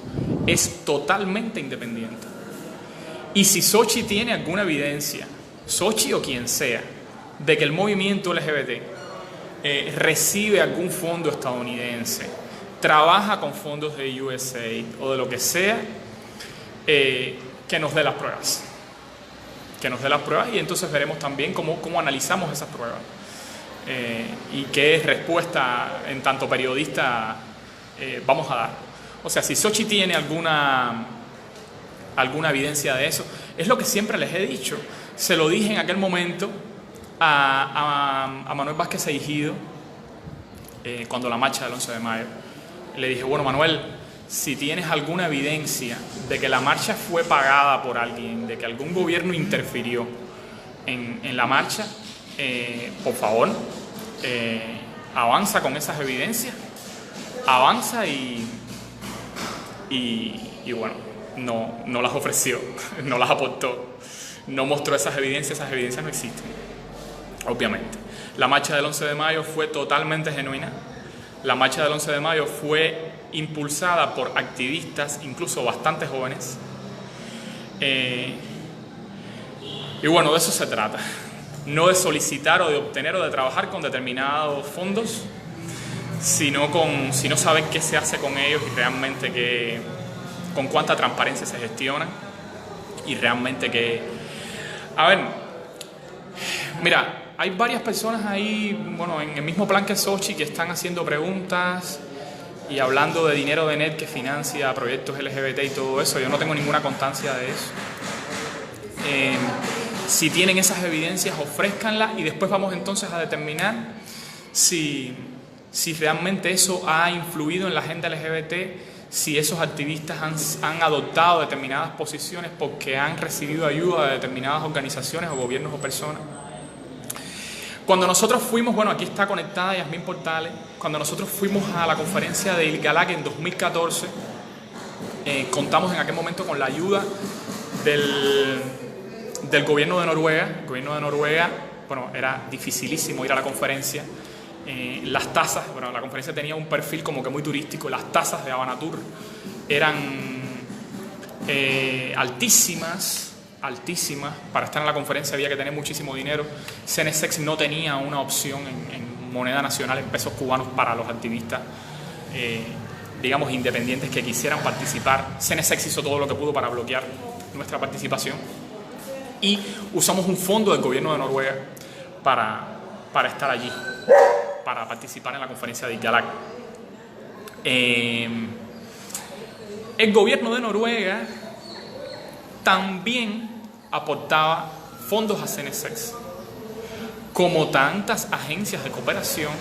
es totalmente independiente. Y si Xochitl tiene alguna evidencia, Xochitl o quien sea, de que el movimiento LGBT recibe algún fondo estadounidense, trabaja con fondos de USAID o de lo que sea, que nos dé las pruebas. Que nos dé las pruebas y entonces veremos también cómo analizamos esas pruebas y qué respuesta en tanto periodista vamos a dar. O sea, si Xochitl tiene alguna evidencia de eso, es lo que siempre les he dicho. Se lo dije en aquel momento a Manuel Vázquez Eijido cuando la marcha del 11 de mayo. Le dije, bueno, Manuel, si tienes alguna evidencia de que la marcha fue pagada por alguien, de que algún gobierno interfirió en la marcha, por favor, avanza con esas evidencias, avanza y bueno, no las ofreció, no las aportó, no mostró esas evidencias no existen, obviamente. La marcha del 11 de mayo fue totalmente genuina. La marcha del 11 de mayo fue impulsada por activistas, incluso bastante jóvenes. Y bueno, de eso se trata. No de solicitar o de obtener o de trabajar con determinados fondos, sino saber qué se hace con ellos y realmente con cuánta transparencia se gestionan y realmente que... A ver, mira, hay varias personas ahí, bueno, en el mismo plan que Xochitl, que están haciendo preguntas y hablando de dinero de NET que financia proyectos LGBT y todo eso. Yo no tengo ninguna constancia de eso. Si tienen esas evidencias, ofrézcanlas y después vamos entonces a determinar si realmente eso ha influido en la agenda LGBT, si esos activistas han adoptado determinadas posiciones porque han recibido ayuda de determinadas organizaciones o gobiernos o personas. Cuando nosotros fuimos, bueno, aquí está conectada Yasmín Portales, cuando nosotros fuimos a la conferencia de Ilgalak en 2014, contamos en aquel momento con la ayuda del gobierno de Noruega. El gobierno de Noruega, bueno, era dificilísimo ir a la conferencia. Las tasas, bueno, la conferencia tenía un perfil como que muy turístico, las tasas de Habana Tour eran altísimas. Para estar en la conferencia había que tener muchísimo dinero. CNSX no tenía una opción en moneda nacional, en pesos cubanos, para los activistas, digamos, independientes que quisieran participar. CNSX hizo todo lo que pudo para bloquear nuestra participación y usamos un fondo del gobierno de Noruega para estar allí, para participar en la conferencia de Ilgalak. El gobierno de Noruega también aportaba fondos a CNSX, como tantas agencias de cooperación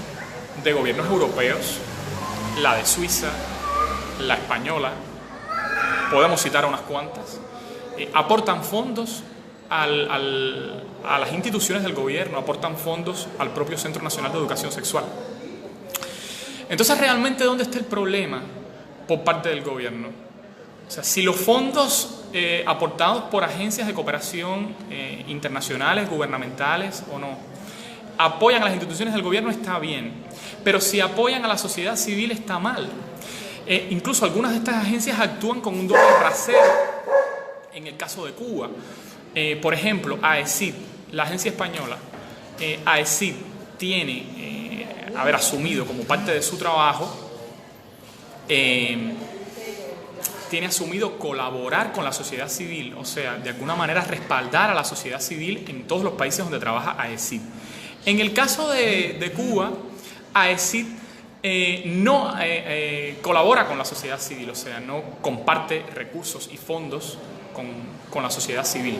de gobiernos europeos, la de Suiza, la española, podemos citar a unas cuantas, aportan fondos a las instituciones del gobierno, aportan fondos al propio Centro Nacional de Educación Sexual. Entonces, ¿realmente dónde está el problema por parte del gobierno? O sea, si los fondos aportados por agencias de cooperación internacionales, gubernamentales o no, apoyan a las instituciones del gobierno, está bien. Pero si apoyan a la sociedad civil, está mal. Incluso algunas de estas agencias actúan con un doble rasero en el caso de Cuba. Por ejemplo, AECID, la agencia española, AECID tiene haber asumido como parte de su trabajo, tiene asumido colaborar con la sociedad civil, o sea, de alguna manera respaldar a la sociedad civil en todos los países donde trabaja AECID. En el caso de Cuba, AECID no colabora con la sociedad civil, o sea, no comparte recursos y fondos con la sociedad civil.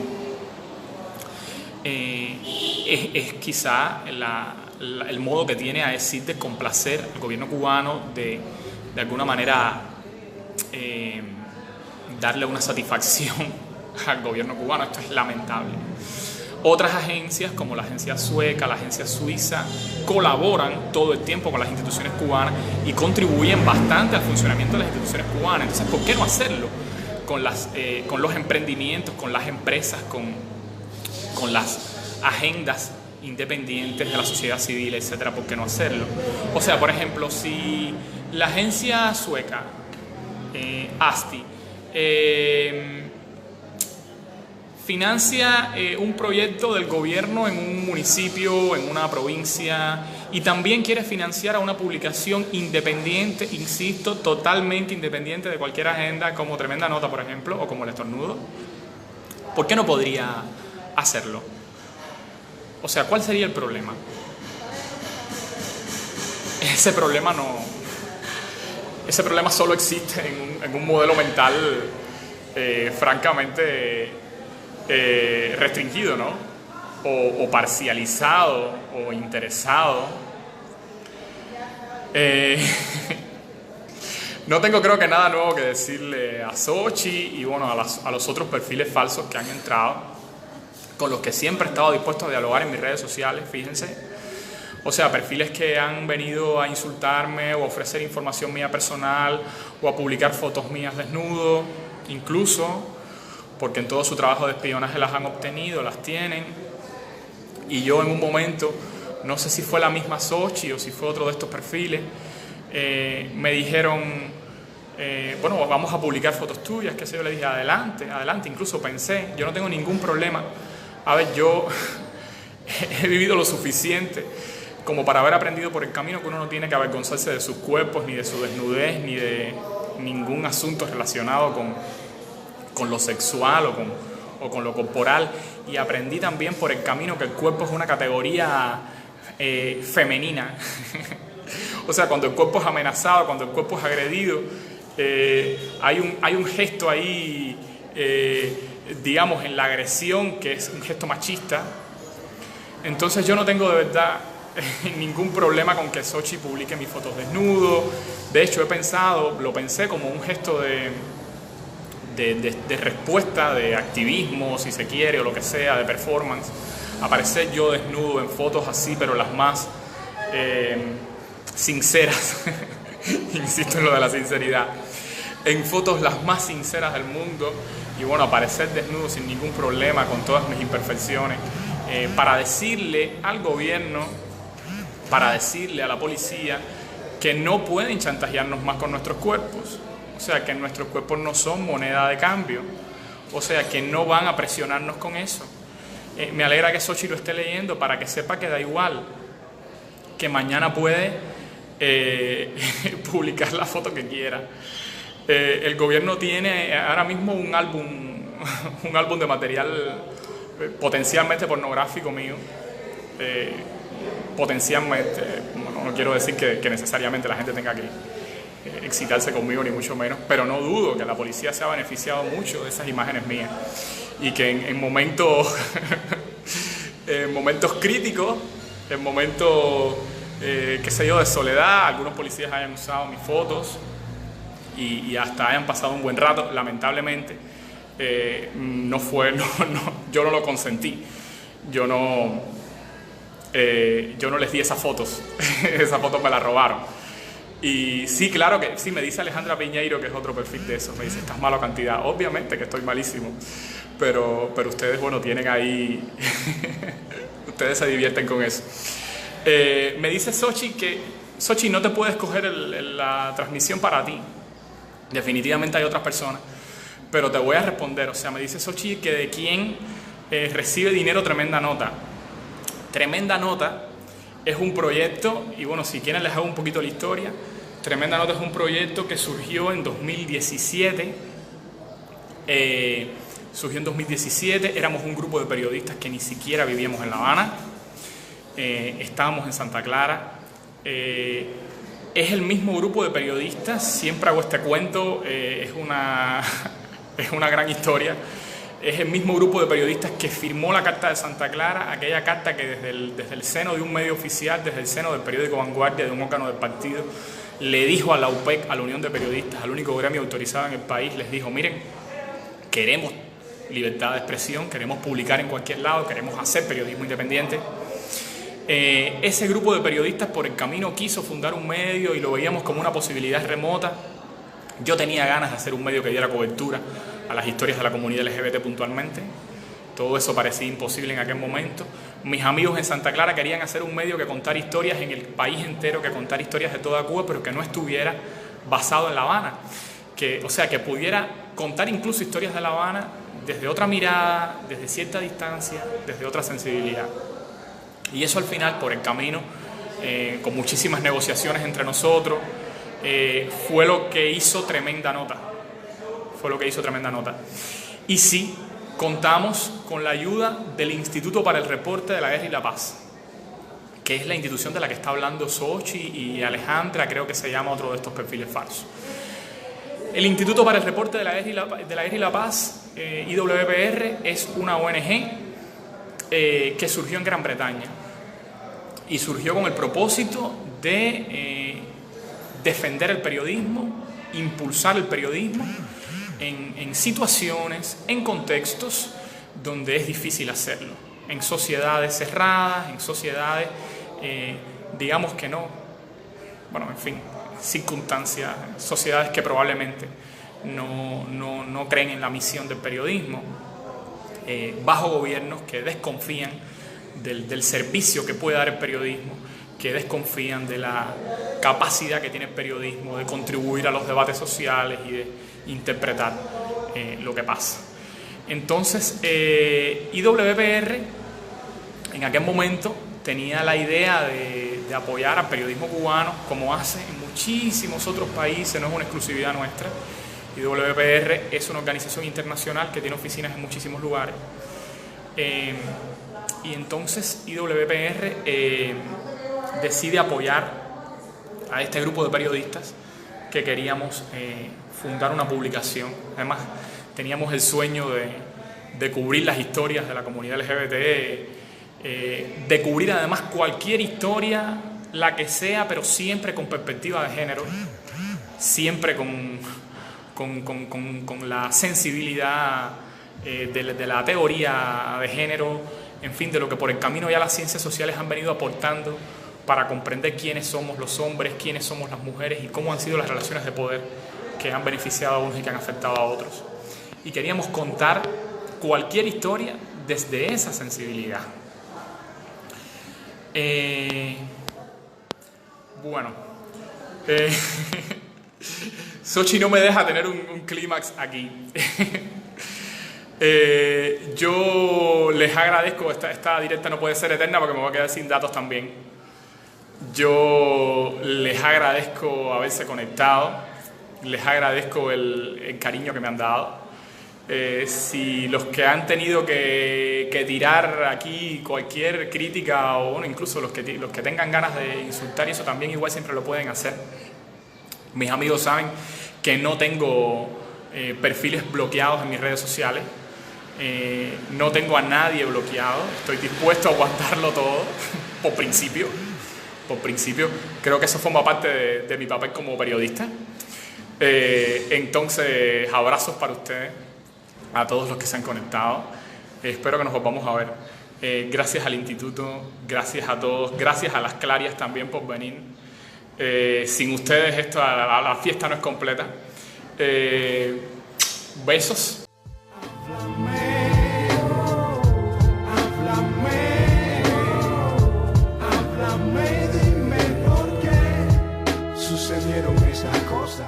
Es quizá el modo que tiene AECID de complacer al gobierno cubano, de alguna manera darle una satisfacción al gobierno cubano. Esto es lamentable. Otras agencias, como la agencia sueca, la agencia suiza, colaboran todo el tiempo con las instituciones cubanas y contribuyen bastante al funcionamiento de las instituciones cubanas. Entonces, ¿por qué no hacerlo con los emprendimientos, con las empresas, con las agendas independientes de la sociedad civil, etcétera? ¿Por qué no hacerlo? O sea, por ejemplo, si la agencia sueca, ASTI, financia un proyecto del gobierno en un municipio, en una provincia, y también quiere financiar a una publicación independiente, insisto, totalmente independiente de cualquier agenda, como Tremenda Nota, por ejemplo, o como El Estornudo, ¿por qué no podría hacerlo? O sea, ¿cuál sería el problema? Ese problema solo existe en un modelo mental francamente restringido, ¿no? O parcializado o No tengo creo que nada nuevo que decirle a Xochitl y bueno, a los otros perfiles falsos que han entrado, con los que siempre he estado dispuesto a dialogar en mis redes sociales, fíjense. O sea, perfiles que han venido a insultarme o a ofrecer información mía personal o a publicar fotos mías desnudo, incluso porque en todo su trabajo de espionaje las han obtenido, las tienen. Y yo en un momento, no sé si fue la misma Xochitl o si fue otro de estos perfiles, me dijeron, bueno, vamos a publicar fotos tuyas, qué sé yo, le dije, adelante, adelante, incluso pensé, yo no tengo ningún problema. A ver, yo he vivido lo suficiente como para haber aprendido por el camino que uno no tiene que avergonzarse de sus cuerpos, ni de su desnudez, ni de ningún asunto relacionado con lo sexual o con lo corporal. Y aprendí también por el camino que el cuerpo es una categoría femenina. O sea, cuando el cuerpo es amenazado, cuando el cuerpo es agredido, hay un gesto ahí, digamos, en la agresión, que es un gesto machista. Entonces yo no tengo de verdad ningún problema con que Xochitl publique mis fotos desnudo. De hecho, lo pensé como un gesto de respuesta, de activismo, si se quiere, o lo que sea, de performance. Aparecer yo desnudo en fotos así, pero las más sinceras, insisto en lo de la sinceridad, en fotos las más sinceras del mundo, y bueno, aparecer desnudo sin ningún problema, con todas mis imperfecciones, para decirle al gobierno, para decirle a la policía que no pueden chantajearnos más con nuestros cuerpos, o sea, que nuestros cuerpos no son moneda de cambio, o sea, que no van a presionarnos con eso. Me alegra que Xochitl lo esté leyendo para que sepa que da igual, que mañana puede publicar la foto que quiera. El gobierno tiene ahora mismo un álbum de material potencialmente pornográfico mío, potencialmente, no quiero decir que necesariamente la gente tenga que excitarse conmigo, ni mucho menos, pero no dudo que la policía se ha beneficiado mucho de esas imágenes mías y que en momentos críticos, en momentos, qué sé yo, de soledad, algunos policías hayan usado mis fotos y hasta hayan pasado un buen rato. Lamentablemente yo no lo consentí, yo no les di esas fotos. Esas fotos me las robaron. Y sí, claro que sí, me dice Alejandra Piñeiro, que es otro perfil de esos, me dice, estás malo a cantidad. Obviamente que estoy malísimo, pero ustedes, bueno, tienen ahí ustedes se divierten con eso. Me dice Xochitl que Xochitl, no te puedes coger la transmisión para ti, definitivamente hay otras personas, pero te voy a responder. O sea, me dice Xochitl que de quien recibe dinero Tremenda Nota. Tremenda Nota es un proyecto, y bueno, si quieren les hago un poquito la historia. Tremenda Nota es un proyecto que surgió en 2017. Éramos un grupo de periodistas que ni siquiera vivíamos en La Habana. Estábamos en Santa Clara. Es el mismo grupo de periodistas, siempre hago este cuento, es una gran historia. Es el mismo grupo de periodistas que firmó la Carta de Santa Clara, aquella carta que desde el seno de un medio oficial, desde el seno del periódico Vanguardia, de un órgano del partido, le dijo a la UPEC, a la Unión de Periodistas, al único gremio autorizado en el país, les dijo, miren, queremos libertad de expresión, queremos publicar en cualquier lado, queremos hacer periodismo independiente. Ese grupo de periodistas por el camino quiso fundar un medio y lo veíamos como una posibilidad remota. Yo tenía ganas de hacer un medio que diera cobertura a las historias de la comunidad LGBT puntualmente. Todo eso parecía imposible en aquel momento. Mis amigos en Santa Clara querían hacer un medio que contara historias en el país entero, que contara historias de toda Cuba, pero que no estuviera basado en La Habana. O sea, que pudiera contar incluso historias de La Habana desde otra mirada, desde cierta distancia, desde otra sensibilidad. Y eso al final, por el camino, con muchísimas negociaciones entre nosotros, fue lo que hizo Tremenda Nota. Y sí, contamos con la ayuda del Instituto para el Reporte de la Guerra y la Paz, que es la institución de la que está hablando Xochitl y Alejandra, creo que se llama otro de estos perfiles falsos. El Instituto para el Reporte de la Guerra y la Paz, IWPR, es una ONG que surgió en Gran Bretaña y surgió con el propósito de defender el periodismo impulsar el periodismo en situaciones, en contextos donde es difícil hacerlo, en sociedades cerradas, en sociedades, digamos que no, bueno, en fin, circunstancias, sociedades que probablemente no creen en la misión del periodismo, bajo gobiernos que desconfían del servicio que puede dar el periodismo, que desconfían de la capacidad que tiene el periodismo de contribuir a los debates sociales y de interpretar lo que pasa. Entonces, IWPR en aquel momento tenía la idea de apoyar al periodismo cubano, como hace en muchísimos otros países, no es una exclusividad nuestra. IWPR es una organización internacional que tiene oficinas en muchísimos lugares. Y entonces IWPR decide apoyar a este grupo de periodistas que queríamos fundar una publicación. Además, teníamos el sueño de cubrir las historias de la comunidad LGBT, de cubrir además cualquier historia, la que sea, pero siempre con perspectiva de género, siempre con la sensibilidad de la teoría de género, en fin, de lo que por el camino ya las ciencias sociales han venido aportando para comprender quiénes somos los hombres, quiénes somos las mujeres y cómo han sido las relaciones de poder que han beneficiado a unos y que han afectado a otros. Y queríamos contar cualquier historia desde esa sensibilidad. Bueno, Xochi no me deja tener un clímax aquí. Yo les agradezco, esta directa no puede ser eterna porque me voy a quedar sin datos también. Yo les agradezco haberse conectado, les agradezco el cariño que me han dado. Si los que han tenido que tirar aquí cualquier crítica o bueno, incluso los que tengan ganas de insultar y eso también igual siempre lo pueden hacer. Mis amigos saben que no tengo perfiles bloqueados en mis redes sociales. No tengo a nadie bloqueado, estoy dispuesto a aguantarlo todo, por principio. Creo que eso forma parte de mi papel como periodista. Entonces, abrazos para ustedes, a todos los que se han conectado. Espero que nos volvamos a ver. Gracias al instituto, gracias a todos, gracias a las Clarias también por venir. Sin ustedes la fiesta no es completa. Besos. Sucedieron esas cosas.